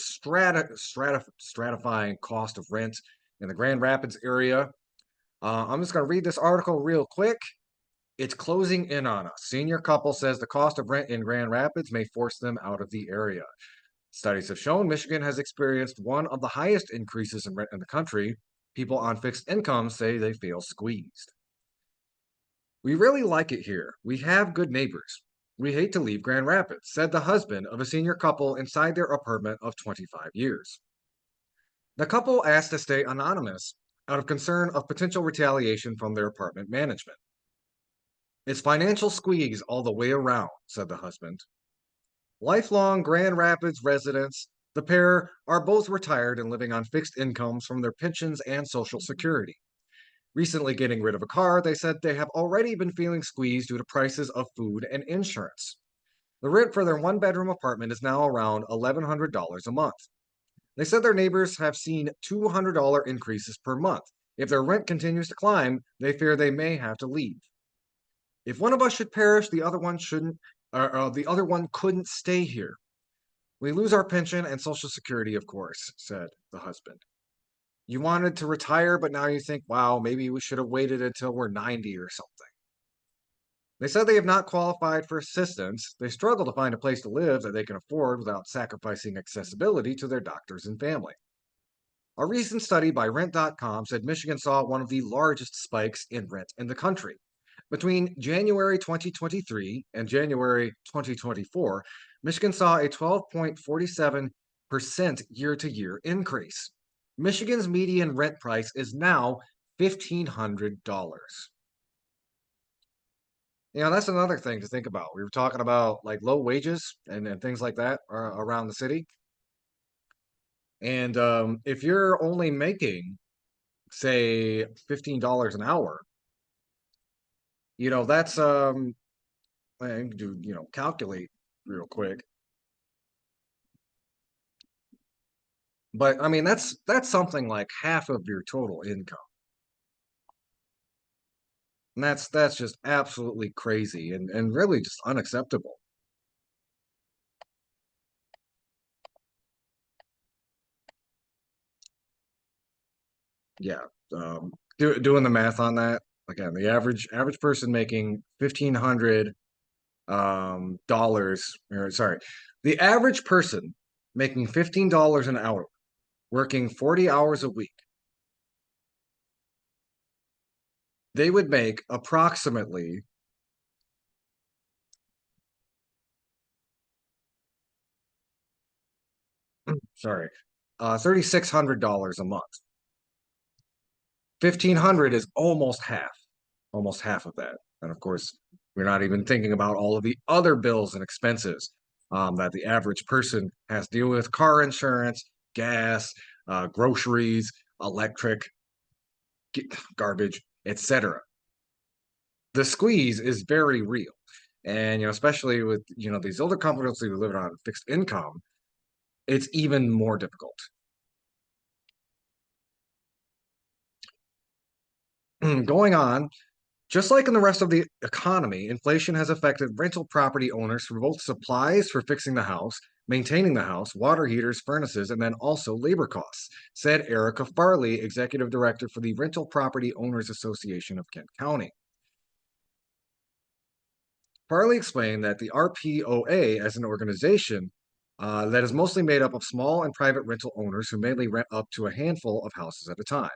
stratifying cost of rent in the Grand Rapids area. I'm just going to read this article real quick. It's closing in on us. Senior couple says the cost of rent in Grand Rapids may force them out of the area. Studies have shown Michigan has experienced one of the highest increases in rent in the country. People on fixed incomes say they feel squeezed. We really like it here. We have good neighbors. We hate to leave Grand Rapids, said the husband of a senior couple inside their apartment of 25 years. The couple asked to stay anonymous out of concern of potential retaliation from their apartment management. It's financial squeeze all the way around, said the husband. Lifelong Grand Rapids residents, the pair are both retired and living on fixed incomes from their pensions and Social Security. Recently getting rid of a car, they said they have already been feeling squeezed due to prices of food and insurance. The rent for their one-bedroom apartment is now around $1,100 a month. They said their neighbors have seen $200 increases per month. If their rent continues to climb, they fear they may have to leave. If one of us should perish, the other one shouldn't, the other one couldn't stay here. We lose our pension and Social Security, of course, said the husband. You wanted to retire, but now you think, wow, maybe we should have waited until we're 90 or something. They said they have not qualified for assistance. They struggle to find a place to live that they can afford without sacrificing accessibility to their doctors and family. A recent study by Rent.com said Michigan saw one of the largest spikes in rent in the country. Between January 2023 and January 2024, Michigan saw a 12.47% year to year increase. Michigan's median rent price is now $1,500. That's another thing to think about. We were talking about like low wages and things like that around the city. And if you're only making, say, $15 an hour, that's I can do, calculate real quick. But I mean, that's something like half of your total income. And that's just absolutely crazy and really just unacceptable. Yeah. Doing the math on that, again, the average person making dollars, or sorry, the average person making $15 an hour, working 40 hours a week, they would make approximately, sorry, $3,600 a month. 1,500 is almost half of that. And of course, we're not even thinking about all of the other bills and expenses that the average person has to deal with: car insurance, gas, groceries, electric, garbage, etc. The squeeze is very real. And especially with these older couples who live on fixed income, it's even more difficult. Going on, just like in the rest of the economy, inflation has affected rental property owners for both supplies for fixing the house, maintaining the house, water heaters, furnaces, and then also labor costs, said Erica Farley, executive director for the Rental Property Owners Association of Kent County. Farley explained that the RPOA, as an organization that is mostly made up of small and private rental owners who mainly rent up to a handful of houses at a time.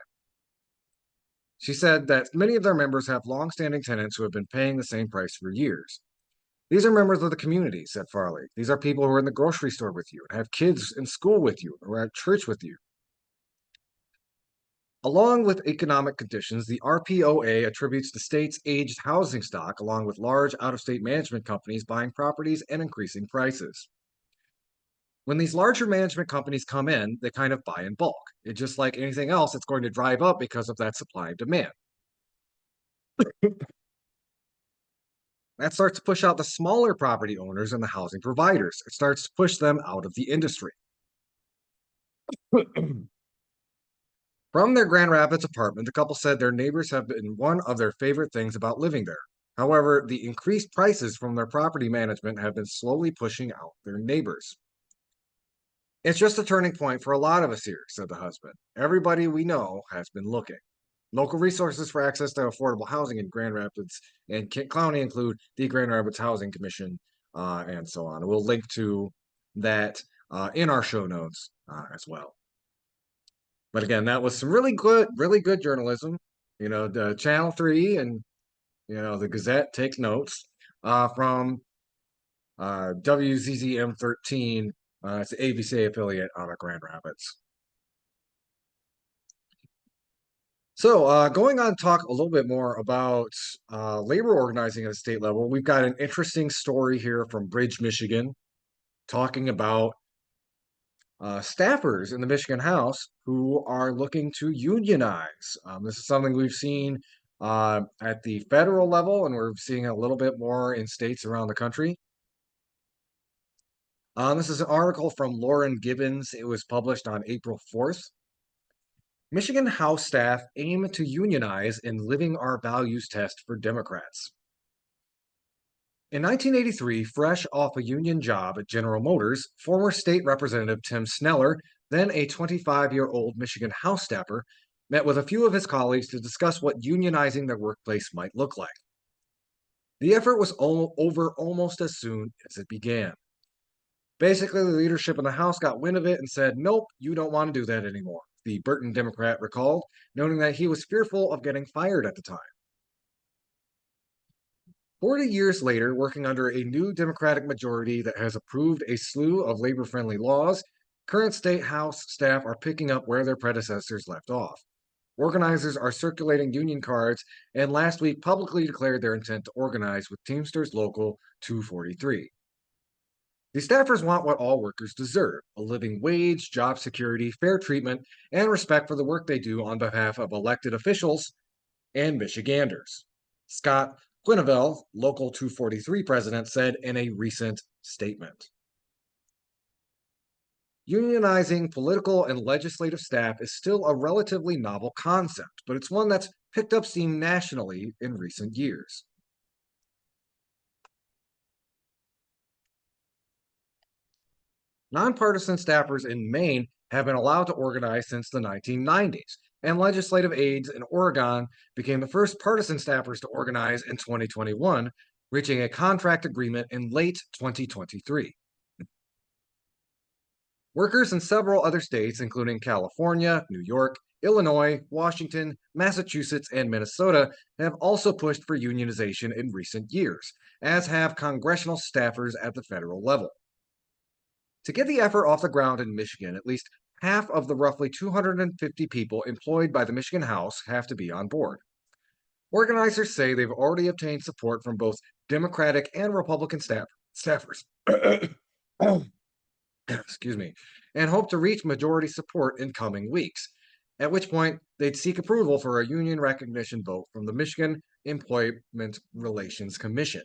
She said that many of their members have long-standing tenants who have been paying the same price for years. These are members of the community, said Farley. These are people who are in the grocery store with you, and have kids in school with you, or at church with you. Along with economic conditions, the RPOA attributes the state's aged housing stock, along with large out-of-state management companies buying properties and increasing prices. When these larger management companies come in, they kind of buy in bulk. It's just like anything else, it's going to drive up because of that supply and demand. That starts to push out the smaller property owners and the housing providers. It starts to push them out of the industry. From their Grand Rapids apartment, the couple said their neighbors have been one of their favorite things about living there. However, the increased prices from their property management have been slowly pushing out their neighbors. It's just a turning point for a lot of us here, said the husband. Everybody we know has been looking. Local resources for access to affordable housing in Grand Rapids and Kent County include the Grand Rapids Housing Commission and so on. We'll link to that in our show notes as well. But again, that was some really good journalism. The Channel 3 and the Gazette take notes from WZZM 13. It's an ABC affiliate out of Grand Rapids. So going on to talk a little bit more about labor organizing at the state level, we've got an interesting story here from Bridge, Michigan, talking about staffers in the Michigan House who are looking to unionize. This is something we've seen at the federal level, and we're seeing a little bit more in states around the country. This is an article from Lauren Gibbons. It was published on April 4th. Michigan House staff aim to unionize in Living Our Values test for Democrats. In 1983, fresh off a union job at General Motors, former state representative Tim Sneller, then a 25-year-old Michigan House staffer, met with a few of his colleagues to discuss what unionizing their workplace might look like. The effort was over almost as soon as it began. Basically, the leadership in the House got wind of it and said, "Nope, you don't want to do that anymore," the Burton Democrat recalled, noting that he was fearful of getting fired at the time. 40 years later, working under a new Democratic majority that has approved a slew of labor friendly laws, current state House staff are picking up where their predecessors left off. Organizers are circulating union cards and last week publicly declared their intent to organize with Teamsters Local 243. The staffers want what all workers deserve: a living wage, job security, fair treatment, and respect for the work they do on behalf of elected officials and Michiganders. Scott Quinville, Local 243 president, said in a recent statement. Unionizing political and legislative staff is still a relatively novel concept, but it's one that's picked up steam nationally in recent years. Nonpartisan staffers in Maine have been allowed to organize since the 1990s, and legislative aides in Oregon became the first partisan staffers to organize in 2021, reaching a contract agreement in late 2023. Workers in several other states, including California, New York, Illinois, Washington, Massachusetts, and Minnesota, have also pushed for unionization in recent years, as have congressional staffers at the federal level. To get the effort off the ground in Michigan, at least half of the roughly 250 people employed by the Michigan House have to be on board. Organizers say they've already obtained support from both Democratic and Republican staffers. Excuse me, and hope to reach majority support in coming weeks, at which point they'd seek approval for a union recognition vote from the Michigan Employment Relations Commission.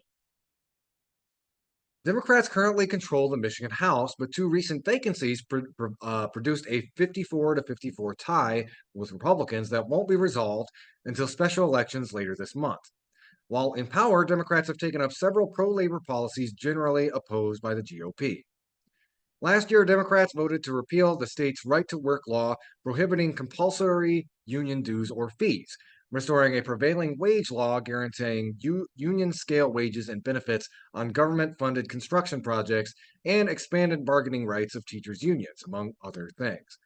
Democrats currently control the Michigan House, but two recent vacancies produced a 54 to 54 tie with Republicans that won't be resolved until special elections later this month. While in power, Democrats have taken up several pro labor policies generally opposed by the GOP. Last year, Democrats voted to repeal the state's right to work law prohibiting compulsory union dues or fees, restoring a prevailing wage law guaranteeing union scale wages and benefits on government funded construction projects, and expanded bargaining rights of teachers' unions, among other things.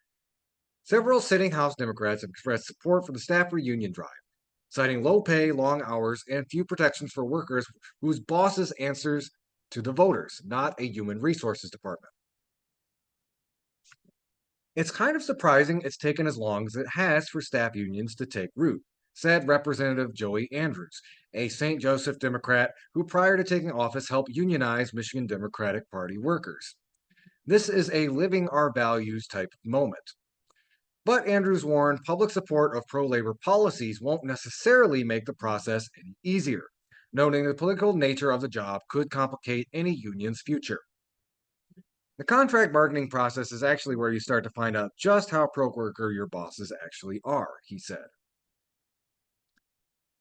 Several sitting House Democrats have expressed support for the staff reunion drive, citing low pay, long hours, and few protections for workers whose bosses answers to the voters, not a human resources department. It's kind of surprising it's taken as long as it has for staff unions to take root, said Representative Joey Andrews, a St. Joseph Democrat who prior to taking office helped unionize Michigan Democratic Party workers. This is a living our values type of moment. But Andrews warned public support of pro labor policies won't necessarily make the process any easier, noting the political nature of the job could complicate any union's future. The contract bargaining process is actually where you start to find out just how pro-worker your bosses actually are, he said.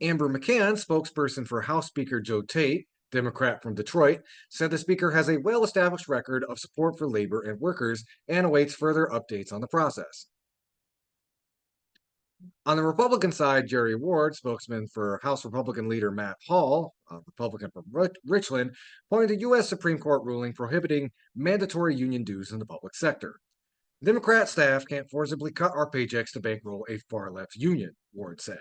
Amber McCann, spokesperson for House Speaker Joe Tate, Democrat from Detroit, said the Speaker has a well-established record of support for labor and workers and awaits further updates on the process. On the Republican side, Jerry Ward, spokesman for House Republican leader Matt Hall, a Republican from Richland, pointed to U.S. Supreme Court ruling prohibiting mandatory union dues in the public sector. Democrat staff can't forcibly cut our paychecks to bankroll a far left union, Ward said.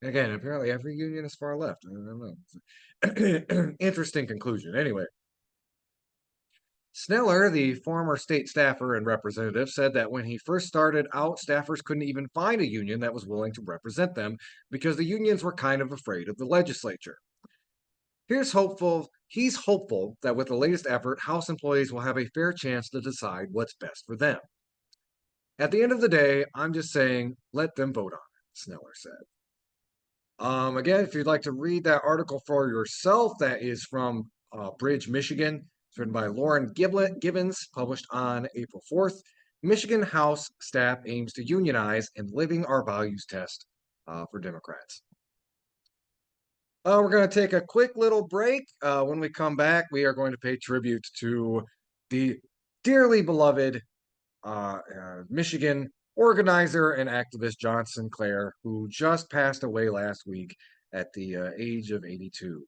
Again, apparently every union is far left. I don't know. Interesting conclusion. Anyway, Sneller, the former state staffer and representative, said that when he first started out, staffers couldn't even find a union that was willing to represent them because the unions were kind of afraid of the legislature. He's hopeful that with the latest effort, House employees will have a fair chance to decide what's best for them. At the end of the day, I'm just saying, let them vote on it, Sneller said. Again, if you'd like to read that article for yourself, that is from Bridge, Michigan. It's written by Lauren Gibbons, published on April 4th. Michigan House staff aims to unionize and living our values test for Democrats. We're going to take a quick little break. When we come back, we are going to pay tribute to the dearly beloved Michigan organizer and activist John Sinclair, who just passed away last week at the age of 82.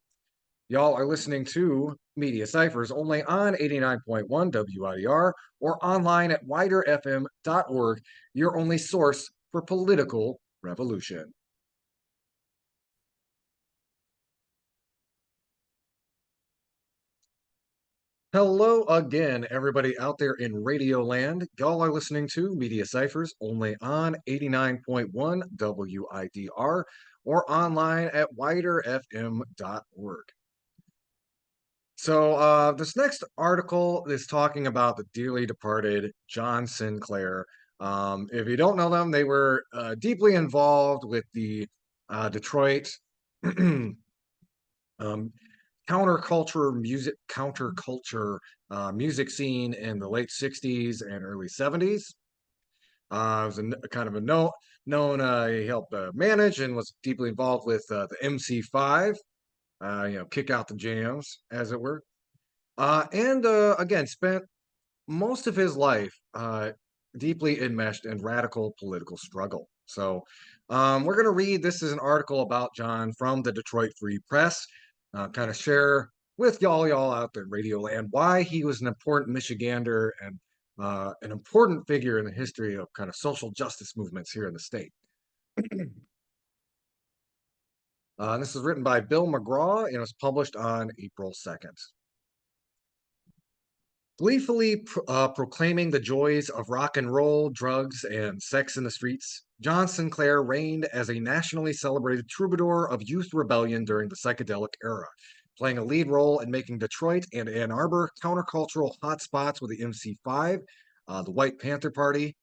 Y'all are listening to Media Cyphers only on 89.1 WIDR or online at widerfm.org, your only source for political revolution. Hello again, everybody out there in Radio Land. Y'all are listening to Media Cyphers only on 89.1 WIDR or online at widerfm.org. So this next article is talking about the dearly departed John Sinclair. If you don't know them, they were deeply involved with the Detroit um, counterculture music scene in the late 60s and early 70s. Was a kind of a known he helped manage and was deeply involved with the MC5, kick out the jams, as it were. And again, spent most of his life deeply enmeshed in radical political struggle. So we're going to read, this is an article about John from the Detroit Free Press, kind of share with y'all out there in Radio Land why he was an important Michigander and an important figure in the history of kind of social justice movements here in the state. This is written by Bill McGraw and was published on April 2nd. Gleefully proclaiming the joys of rock and roll, drugs, and sex in the streets, John Sinclair reigned as a nationally celebrated troubadour of youth rebellion during the psychedelic era, playing a lead role in making Detroit and Ann Arbor countercultural hotspots with the MC5, the White Panther Party,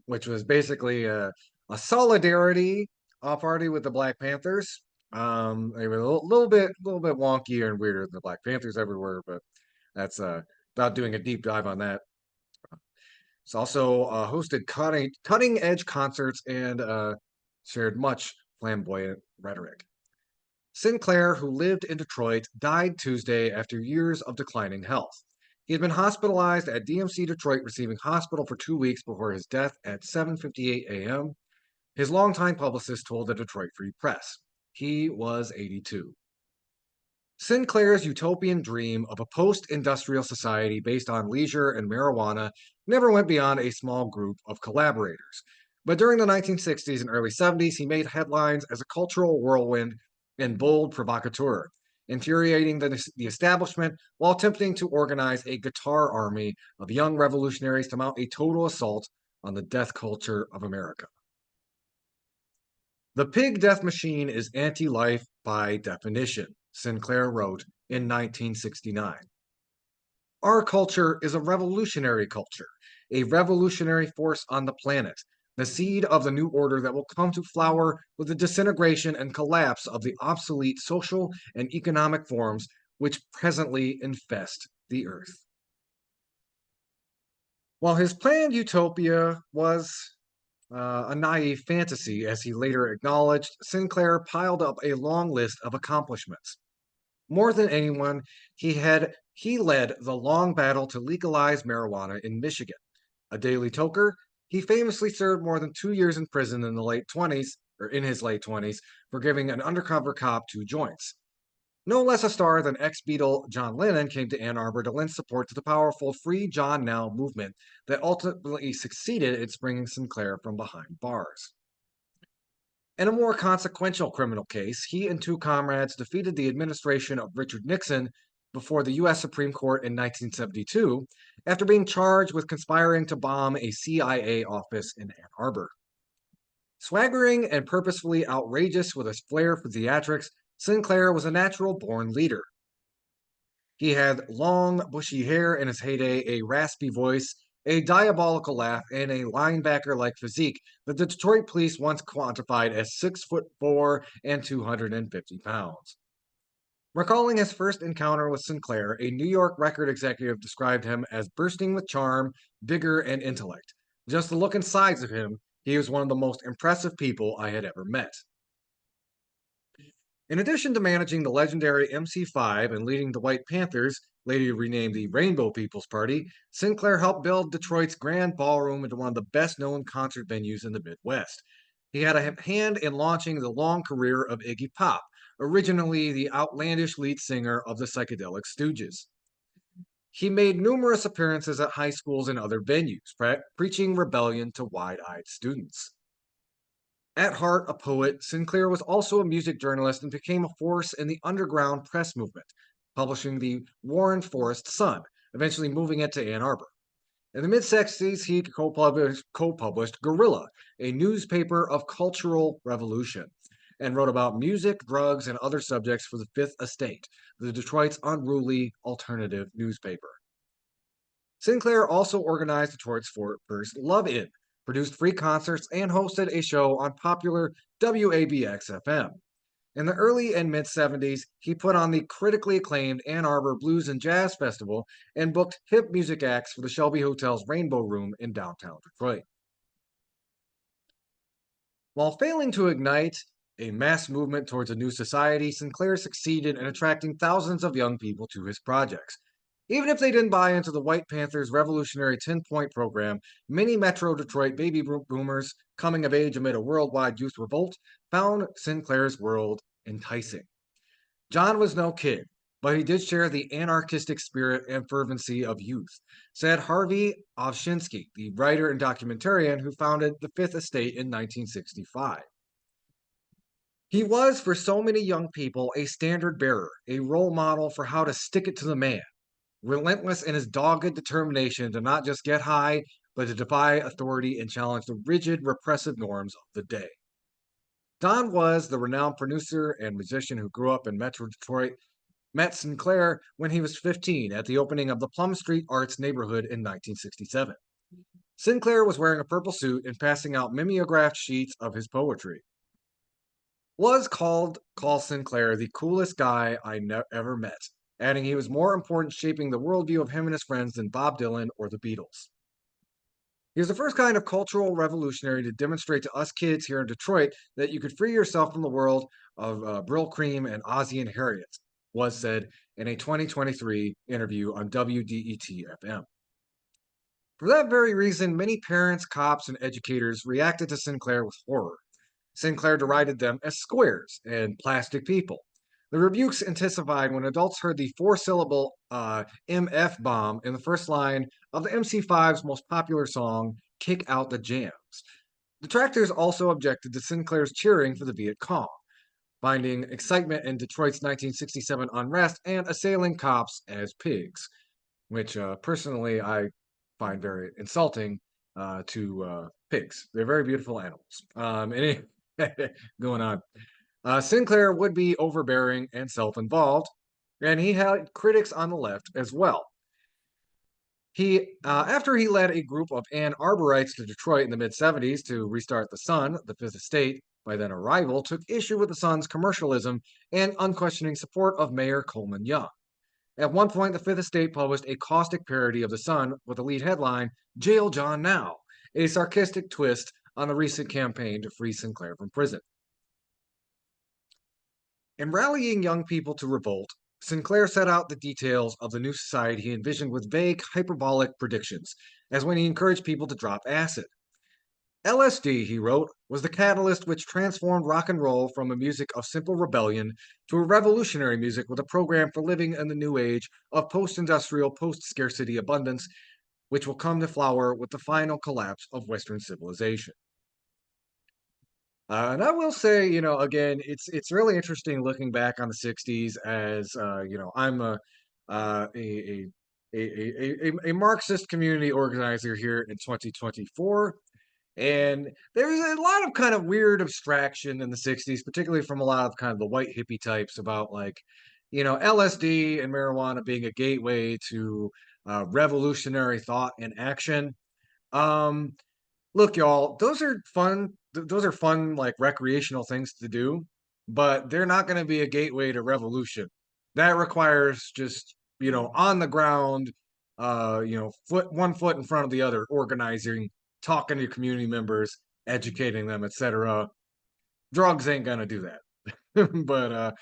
which was basically a solidarity party with the Black Panthers. They were a little bit wonkier and weirder than the Black Panthers everywhere, but that's without doing a deep dive on that. It's also hosted cutting edge concerts and shared much flamboyant rhetoric. Sinclair, who lived in Detroit, died Tuesday after years of declining health. He had been hospitalized at DMC Detroit, receiving hospital for 2 weeks before his death at 7:58 a.m. His longtime publicist told the Detroit Free Press. He was 82. Sinclair's utopian dream of a post-industrial society based on leisure and marijuana never went beyond a small group of collaborators. But during the 1960s and early 70s, he made headlines as a cultural whirlwind and bold provocateur, infuriating the establishment while attempting to organize a guitar army of young revolutionaries to mount a total assault on the death culture of America. The pig death machine is anti-life by definition, Sinclair wrote in 1969. Our culture is a revolutionary culture, a revolutionary force on the planet, the seed of the new order that will come to flower with the disintegration and collapse of the obsolete social and economic forms which presently infest the earth. While his planned utopia was a naive fantasy, as he later acknowledged, Sinclair piled up a long list of accomplishments. More than anyone, he led the long battle to legalize marijuana in Michigan. A daily toker, he famously served more than 2 years in prison in his late 20s, for giving an undercover cop 2 joints. No less a star than ex-Beatle John Lennon came to Ann Arbor to lend support to the powerful Free John Now movement that ultimately succeeded in bringing Sinclair from behind bars. In a more consequential criminal case, he and 2 comrades defeated the administration of Richard Nixon before the U.S. Supreme Court in 1972 after being charged with conspiring to bomb a CIA office in Ann Arbor. Swaggering and purposefully outrageous with a flair for theatrics, Sinclair was a natural-born leader. He had long, bushy hair in his heyday, a raspy voice, a diabolical laugh, and a linebacker-like physique that the Detroit police once quantified as 6'4" and 250 pounds. Recalling his first encounter with Sinclair, a New York record executive described him as bursting with charm, vigor, and intellect. Just the look and size of him, he was one of the most impressive people I had ever met. In addition to managing the legendary MC5 and leading the White Panthers, later renamed the Rainbow People's Party, Sinclair helped build Detroit's Grand Ballroom into one of the best known concert venues in the Midwest. He had a hand in launching the long career of Iggy Pop, originally the outlandish lead singer of the Psychedelic Stooges. He made numerous appearances at high schools and other venues, preaching rebellion to wide eyed students. At heart a poet, Sinclair was also a music journalist and became a force in the underground press movement, publishing the Warren Forest Sun, eventually moving it to Ann Arbor. In the mid-60s, he co-published Guerrilla, a newspaper of cultural revolution, and wrote about music, drugs, and other subjects for the Fifth Estate, the Detroit's unruly alternative newspaper. Sinclair also organized Detroit's first Love In, produced free concerts, and hosted a show on popular WABX FM. In the early and mid 70s, he put on the critically acclaimed Ann Arbor Blues and Jazz Festival and booked hip music acts for the Shelby Hotel's Rainbow Room in downtown Detroit. While failing to ignite a mass movement towards a new society, Sinclair succeeded in attracting thousands of young people to his projects. Even if they didn't buy into the White Panthers' revolutionary 10-point program, many Metro Detroit baby boomers coming of age amid a worldwide youth revolt found Sinclair's world enticing. John was no kid, but he did share the anarchistic spirit and fervency of youth, said Harvey Ovshinsky, the writer and documentarian who founded the Fifth Estate in 1965. He was, for so many young people, a standard bearer, a role model for how to stick it to the man, relentless in his dogged determination to not just get high, but to defy authority and challenge the rigid, repressive norms of the day. Don was the renowned producer and musician who grew up in Metro Detroit, met Sinclair when he was 15 at the opening of the Plum Street Arts neighborhood in 1967. Sinclair was wearing a purple suit and passing out mimeographed sheets of his poetry. Was called Sinclair the coolest guy I ever met, adding he was more important shaping the worldview of him and his friends than Bob Dylan or the Beatles. He was the first kind of cultural revolutionary to demonstrate to us kids here in Detroit that you could free yourself from the world of Brill Cream and Ozzie and Harriet, was said in a 2023 interview on WDET FM. For that very reason, many parents, cops, and educators reacted to Sinclair with horror. Sinclair derided them as squares and plastic people. The rebukes intensified when adults heard the four-syllable MF bomb in the first line of the MC5's most popular song, Kick Out the Jams. Detractors also objected to Sinclair's cheering for the Viet Cong, finding excitement in Detroit's 1967 unrest and assailing cops as pigs, which personally I find very insulting to pigs. They're very beautiful animals. Going on. Sinclair would be overbearing and self-involved, and he had critics on the left as well. After he led a group of Ann Arborites to Detroit in the mid-70s to restart the Sun, the Fifth Estate, by then a rival, took issue with the Sun's commercialism and unquestioning support of Mayor Coleman Young. At one point, the Fifth Estate published a caustic parody of the Sun with the lead headline, Jail John Now, a sarcastic twist on the recent campaign to free Sinclair from prison. In rallying young people to revolt, Sinclair set out the details of the new society he envisioned with vague, hyperbolic predictions, as when he encouraged people to drop acid. LSD, he wrote, was the catalyst which transformed rock and roll from a music of simple rebellion to a revolutionary music with a program for living in the new age of post-industrial, post-scarcity abundance, which will come to flower with the final collapse of Western civilization. And I will say, again, it's really interesting looking back on the '60s as I'm uh, a, a Marxist community organizer here in 2024, and there's a lot of kind of weird abstraction in the '60s, particularly from a lot of kind of the white hippie types about like, LSD and marijuana being a gateway to revolutionary thought and action. Um, Look, y'all, those are fun. Those are fun, like recreational things to do, but they're not going to be a gateway to revolution. That requires just, on the ground, one foot in front of the other, organizing, talking to your community members, educating them, etc. Drugs ain't gonna do that. But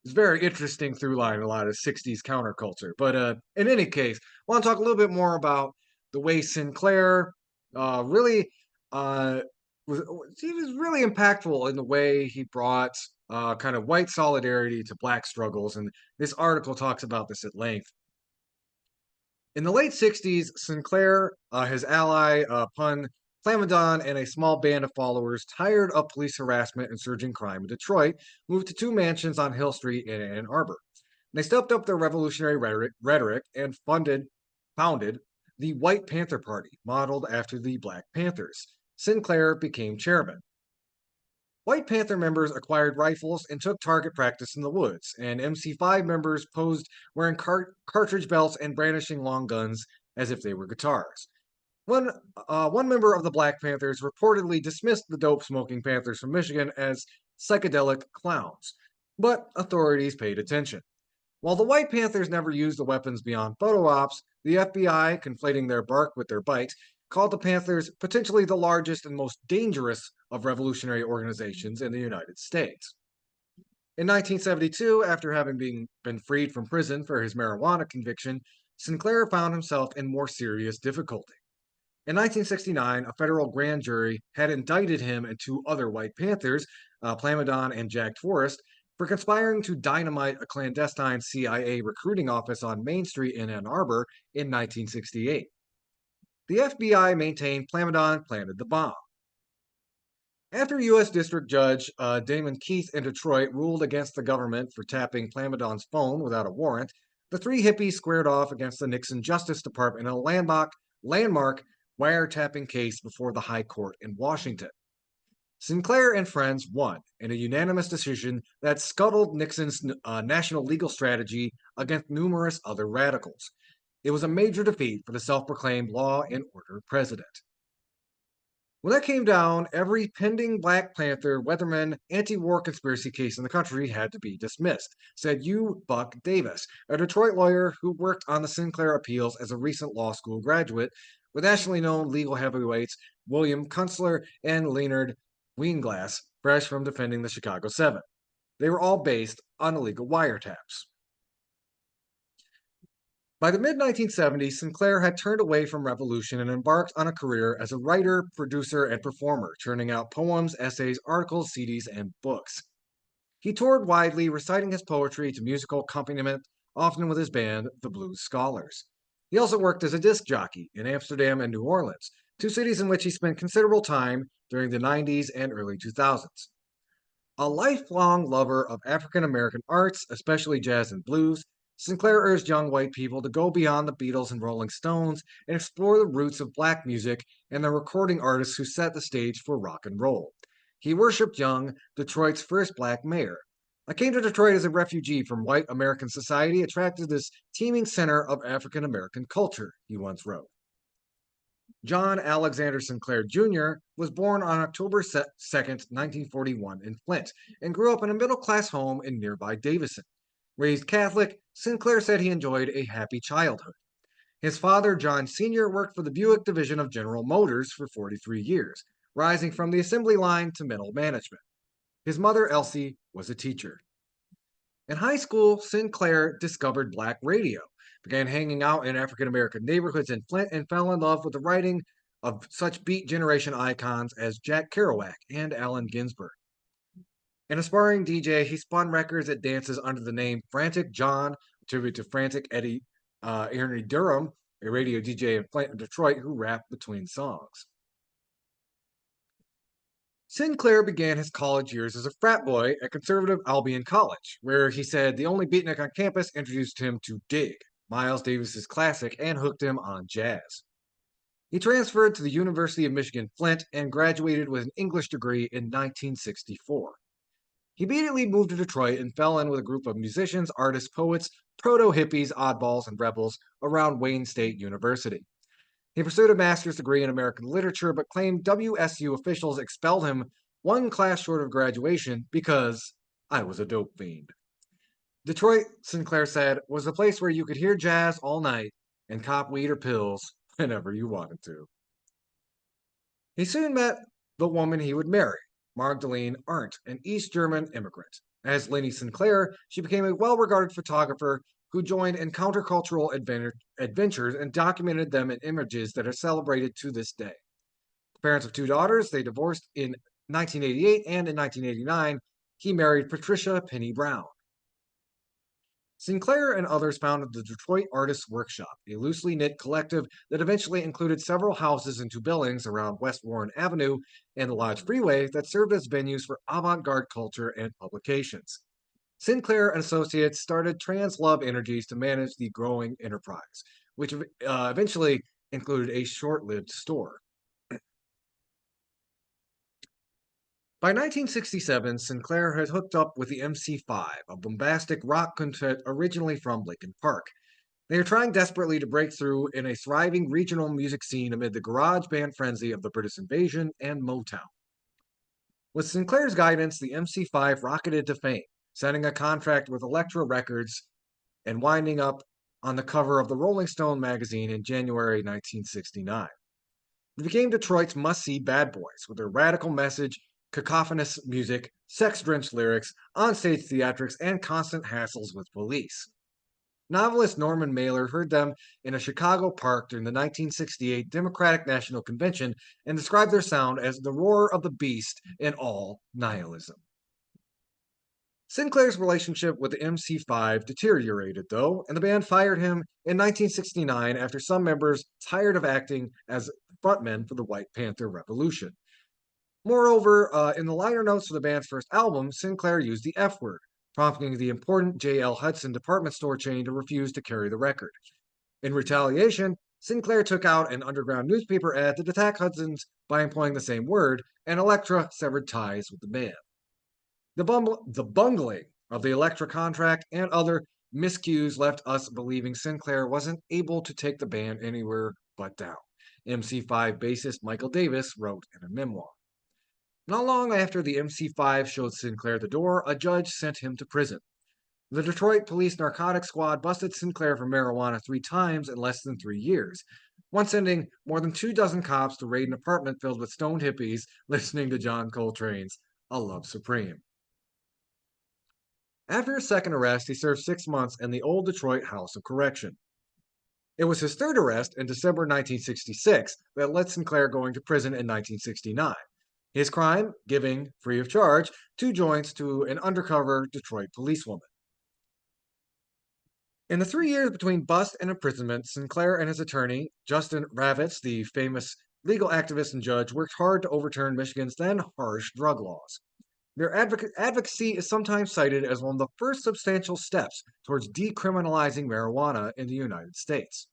it's very interesting through line, a lot of 60s counterculture. But in any case, I want to talk a little bit more about the way Sinclair really uh, he was really impactful in the way he brought kind of white solidarity to black struggles. And this article talks about this at length. In the late 60s, Sinclair, his ally, Pun Plamadon, and a small band of followers, tired of police harassment and surging crime in Detroit, moved to two mansions on Hill Street in Ann Arbor. They stepped up their revolutionary rhetoric and founded the White Panther Party, modeled after the Black Panthers. Sinclair became chairman. White Panther members acquired rifles and took target practice in the woods, and MC5 members posed wearing cartridge belts and brandishing long guns as if they were guitars. One member of the Black Panthers reportedly dismissed the dope smoking Panthers from Michigan as psychedelic clowns, but authorities paid attention. While the White Panthers never used the weapons beyond photo ops, the FBI, conflating their bark with their bite, called the Panthers potentially the largest and most dangerous of revolutionary organizations in the United States. In 1972, after having been freed from prison for his marijuana conviction, Sinclair found himself in more serious difficulty. In 1969, a federal grand jury had indicted him and two other White Panthers, Plamadon and Jack Forrest, for conspiring to dynamite a clandestine CIA recruiting office on Main Street in Ann Arbor in 1968. The FBI maintained Plamadon planted the bomb. After U.S. District Judge Damon Keith in Detroit ruled against the government for tapping Plamadon's phone without a warrant, the three hippies squared off against the Nixon Justice Department in a landmark wiretapping case before the High Court in Washington. Sinclair and friends won in a unanimous decision that scuttled Nixon's national legal strategy against numerous other radicals. It was a major defeat for the self-proclaimed law and order president. When that came down, every pending Black Panther, Weatherman, anti-war conspiracy case in the country had to be dismissed, said U. Buck Davis, a Detroit lawyer who worked on the Sinclair appeals as a recent law school graduate, with nationally known legal heavyweights William Kunstler and Leonard Weinglass, fresh from defending the Chicago Seven. They were all based on illegal wiretaps. By the mid 1970s, Sinclair had turned away from revolution and embarked on a career as a writer, producer, and performer, churning out poems, essays, articles, CDs, and books. He toured widely, reciting his poetry to musical accompaniment, often with his band, the Blues Scholars. He also worked as a disc jockey in Amsterdam and New Orleans, two cities in which he spent considerable time during the 90s and early 2000s. A lifelong lover of African American arts, especially jazz and blues, Sinclair urged young white people to go beyond the Beatles and Rolling Stones and explore the roots of black music and the recording artists who set the stage for rock and roll. He worshipped Young, Detroit's first black mayor. I came to Detroit as a refugee from white American society, attracted to this teeming center of African American culture, he once wrote. John Alexander Sinclair Jr. was born on October 2nd, 1941 in Flint, and grew up in a middle-class home in nearby Davison. Raised Catholic, Sinclair said he enjoyed a happy childhood. His father, John Sr., worked for the Buick division of General Motors for 43 years, rising from the assembly line to middle management. His mother, Elsie, was a teacher. In high school, Sinclair discovered black radio, began hanging out in African American neighborhoods in Flint, and fell in love with the writing of such Beat Generation icons as Jack Kerouac and Allen Ginsberg. An aspiring DJ, he spun records at dances under the name Frantic John, a tribute to Frantic Ernie Durham, a radio DJ in Flint and Detroit who rapped between songs. Sinclair began his college years as a frat boy at conservative Albion College, where he said the only beatnik on campus introduced him to Dig, Miles Davis's classic, and hooked him on jazz. He transferred to the University of Michigan Flint and graduated with an English degree in 1964. He immediately moved to Detroit and fell in with a group of musicians, artists, poets, proto-hippies, oddballs, and rebels around Wayne State University. He pursued a master's degree in American literature, but claimed WSU officials expelled him one class short of graduation because I was a dope fiend. Detroit, Sinclair said, was the place where you could hear jazz all night and cop weed or pills whenever you wanted to. He soon met the woman he would marry, Magdalene Arndt, an East German immigrant. As Lenny Sinclair, she became a well regarded photographer who joined in countercultural adventures and documented them in images that are celebrated to this day. Parents of two daughters, they divorced in 1988, and in 1989, he married Patricia Penny Brown. Sinclair and others founded the Detroit Artists Workshop, a loosely knit collective that eventually included several houses and two buildings around West Warren Avenue and the Lodge Freeway that served as venues for avant-garde culture and publications. Sinclair and Associates started Trans Love Energies to manage the growing enterprise, which eventually included a short-lived store. By 1967, Sinclair had hooked up with the MC5, a bombastic rock quintet originally from Lincoln Park. They are trying desperately to break through in a thriving regional music scene amid the garage band frenzy of the British invasion and Motown. With Sinclair's guidance, the MC5 rocketed to fame, signing a contract with Elektra Records and winding up on the cover of the Rolling Stone magazine in January 1969. They became Detroit's must-see bad boys with their radical message, cacophonous music, sex-drenched lyrics, onstage theatrics, and constant hassles with police. Novelist Norman Mailer heard them in a Chicago park during the 1968 Democratic National Convention and described their sound as the roar of the beast in all nihilism. Sinclair's relationship with the MC5 deteriorated, though, and the band fired him in 1969 after some members tired of acting as frontmen for the White Panther Revolution. Moreover, in the liner notes for the band's first album, Sinclair used the F word, prompting the important J.L. Hudson department store chain to refuse to carry the record. In retaliation, Sinclair took out an underground newspaper ad to attack Hudson's by employing the same word, and Elektra severed ties with the band. The bungling of the Elektra contract and other miscues left us believing Sinclair wasn't able to take the band anywhere but down. MC5 bassist Michael Davis wrote in a memoir. Not long after the MC5 showed Sinclair the door, a judge sent him to prison. The Detroit Police Narcotics Squad busted Sinclair for marijuana 3 times in less than 3 years, once sending more than 24 cops to raid an apartment filled with stoned hippies listening to John Coltrane's A Love Supreme. After his second arrest, he served 6 months in the Old Detroit House of Correction. It was his third arrest in December 1966 that led Sinclair going to prison in 1969. His crime, giving, free of charge, 2 joints to an undercover Detroit policewoman. In the 3 years between bust and imprisonment, Sinclair and his attorney, Justin Ravitz, the famous legal activist and judge, worked hard to overturn Michigan's then harsh drug laws. Their advocacy is sometimes cited as one of the first substantial steps towards decriminalizing marijuana in the United States.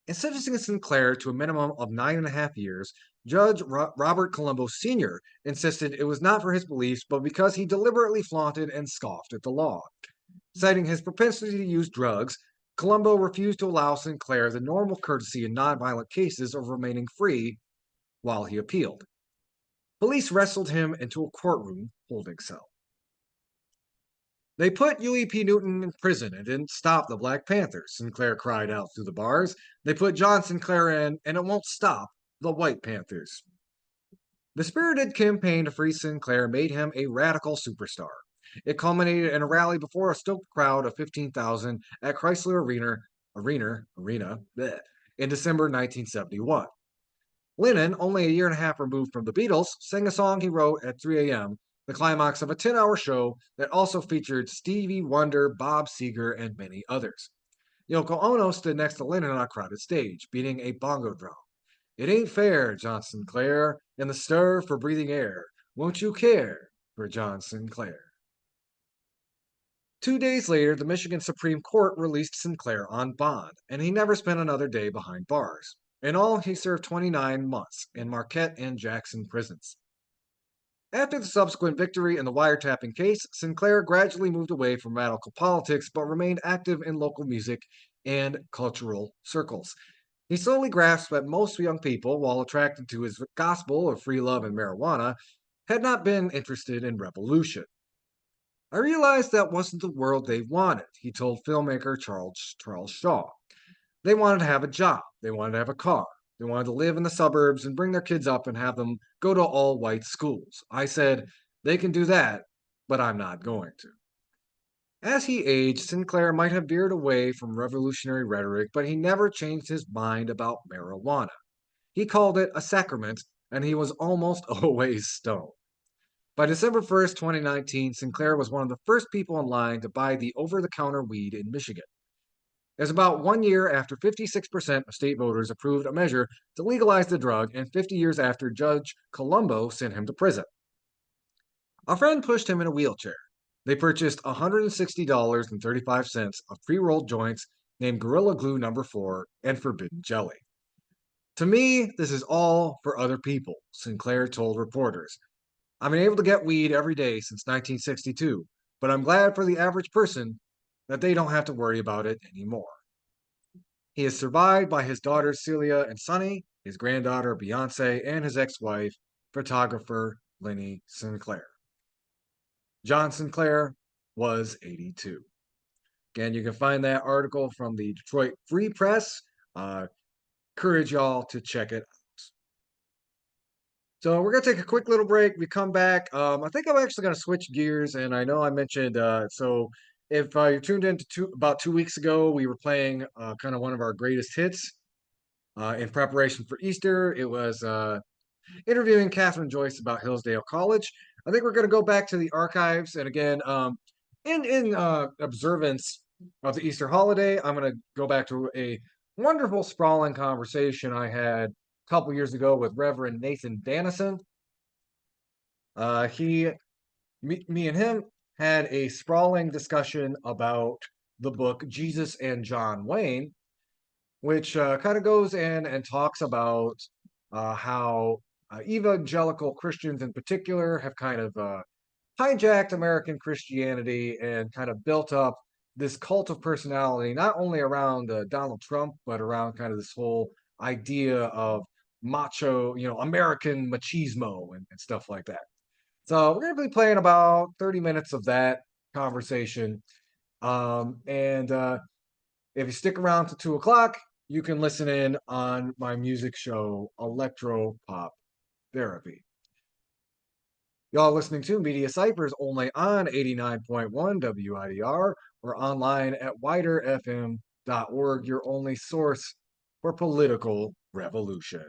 In sentencing Sinclair to a minimum of 9.5 years, Judge Robert Colombo Sr. insisted it was not for his beliefs, but because he deliberately flaunted and scoffed at the law. Citing his propensity to use drugs, Colombo refused to allow Sinclair the normal courtesy in nonviolent cases of remaining free while he appealed. Police wrestled him into a courtroom holding cell. They put UEP Newton in prison and didn't stop the Black Panthers, Sinclair cried out through the bars. They put John Sinclair in, and it won't stop the White Panthers. The spirited campaign to free Sinclair made him a radical superstar. It culminated in a rally before a stoked crowd of 15,000 at Chrysler Arena in December 1971. Lennon, only a year and a half removed from the Beatles, sang a song he wrote at 3 a.m., the climax of a 10-hour show that also featured Stevie Wonder, Bob Seger, and many others. Yoko Ono stood next to Lennon on a crowded stage, beating a bongo drum. It ain't fair, John Sinclair, in the stir for breathing air. Won't you care for John Sinclair? 2 days later, the Michigan Supreme Court released Sinclair on bond, and he never spent another day behind bars. In all, he served 29 months in Marquette and Jackson prisons. After the subsequent victory in the wiretapping case, Sinclair gradually moved away from radical politics but remained active in local music and cultural circles. He slowly grasped that most young people, while attracted to his gospel of free love and marijuana, had not been interested in revolution. I realized that wasn't the world they wanted, he told filmmaker Charles Shaw. They wanted to have a job, they wanted to have a car, they wanted to live in the suburbs and bring their kids up and have them go to all white schools. I said, they can do that, but I'm not going to. As he aged, Sinclair might have veered away from revolutionary rhetoric, but he never changed his mind about marijuana. He called it a sacrament, and he was almost always stoned. By December 1st, 2019, Sinclair was one of the first people in line to buy the over the counter weed in Michigan. It was about 1 year after 56% of state voters approved a measure to legalize the drug, and 50 years after Judge Colombo sent him to prison. A friend pushed him in a wheelchair. They purchased $160.35 of pre rolled joints named Gorilla Glue Number 4 and Forbidden Jelly. To me, this is all for other people, Sinclair told reporters. I've been able to get weed every day since 1962, but I'm glad for the average person that they don't have to worry about it anymore. He is survived by his daughters Celia and Sonny, his granddaughter Beyonce, and his ex wife, photographer Lenny Sinclair. John Sinclair was 82. Again, you can find that article from the Detroit Free Press. Encourage y'all to check it out. So we're gonna take a quick little break. We come back. I think I'm actually gonna switch gears, and I know I mentioned. So if you tuned in to about 2 weeks ago, we were playing kind of one of our greatest hits in preparation for Easter. It was interviewing Catherine Joyce about Hillsdale College. I think we're going to go back to the archives, and again, in observance of the Easter holiday, I'm going to go back to a wonderful sprawling conversation I had a couple years ago with Reverend Nathan Dannison. Me and him had a sprawling discussion about the book Jesus and John Wayne, which kind of goes in and talks about how evangelical Christians in particular have kind of hijacked American Christianity and kind of built up this cult of personality, not only around Donald Trump, but around kind of this whole idea of macho, American machismo and stuff like that. So we're going to be playing about 30 minutes of that conversation. And if you stick around to 2 o'clock, you can listen in on my music show, Electro Pop Therapy. Y'all listening to Media Cyphers only on 89.1 WIDR or online at widerfm.org, your only source for political revolution.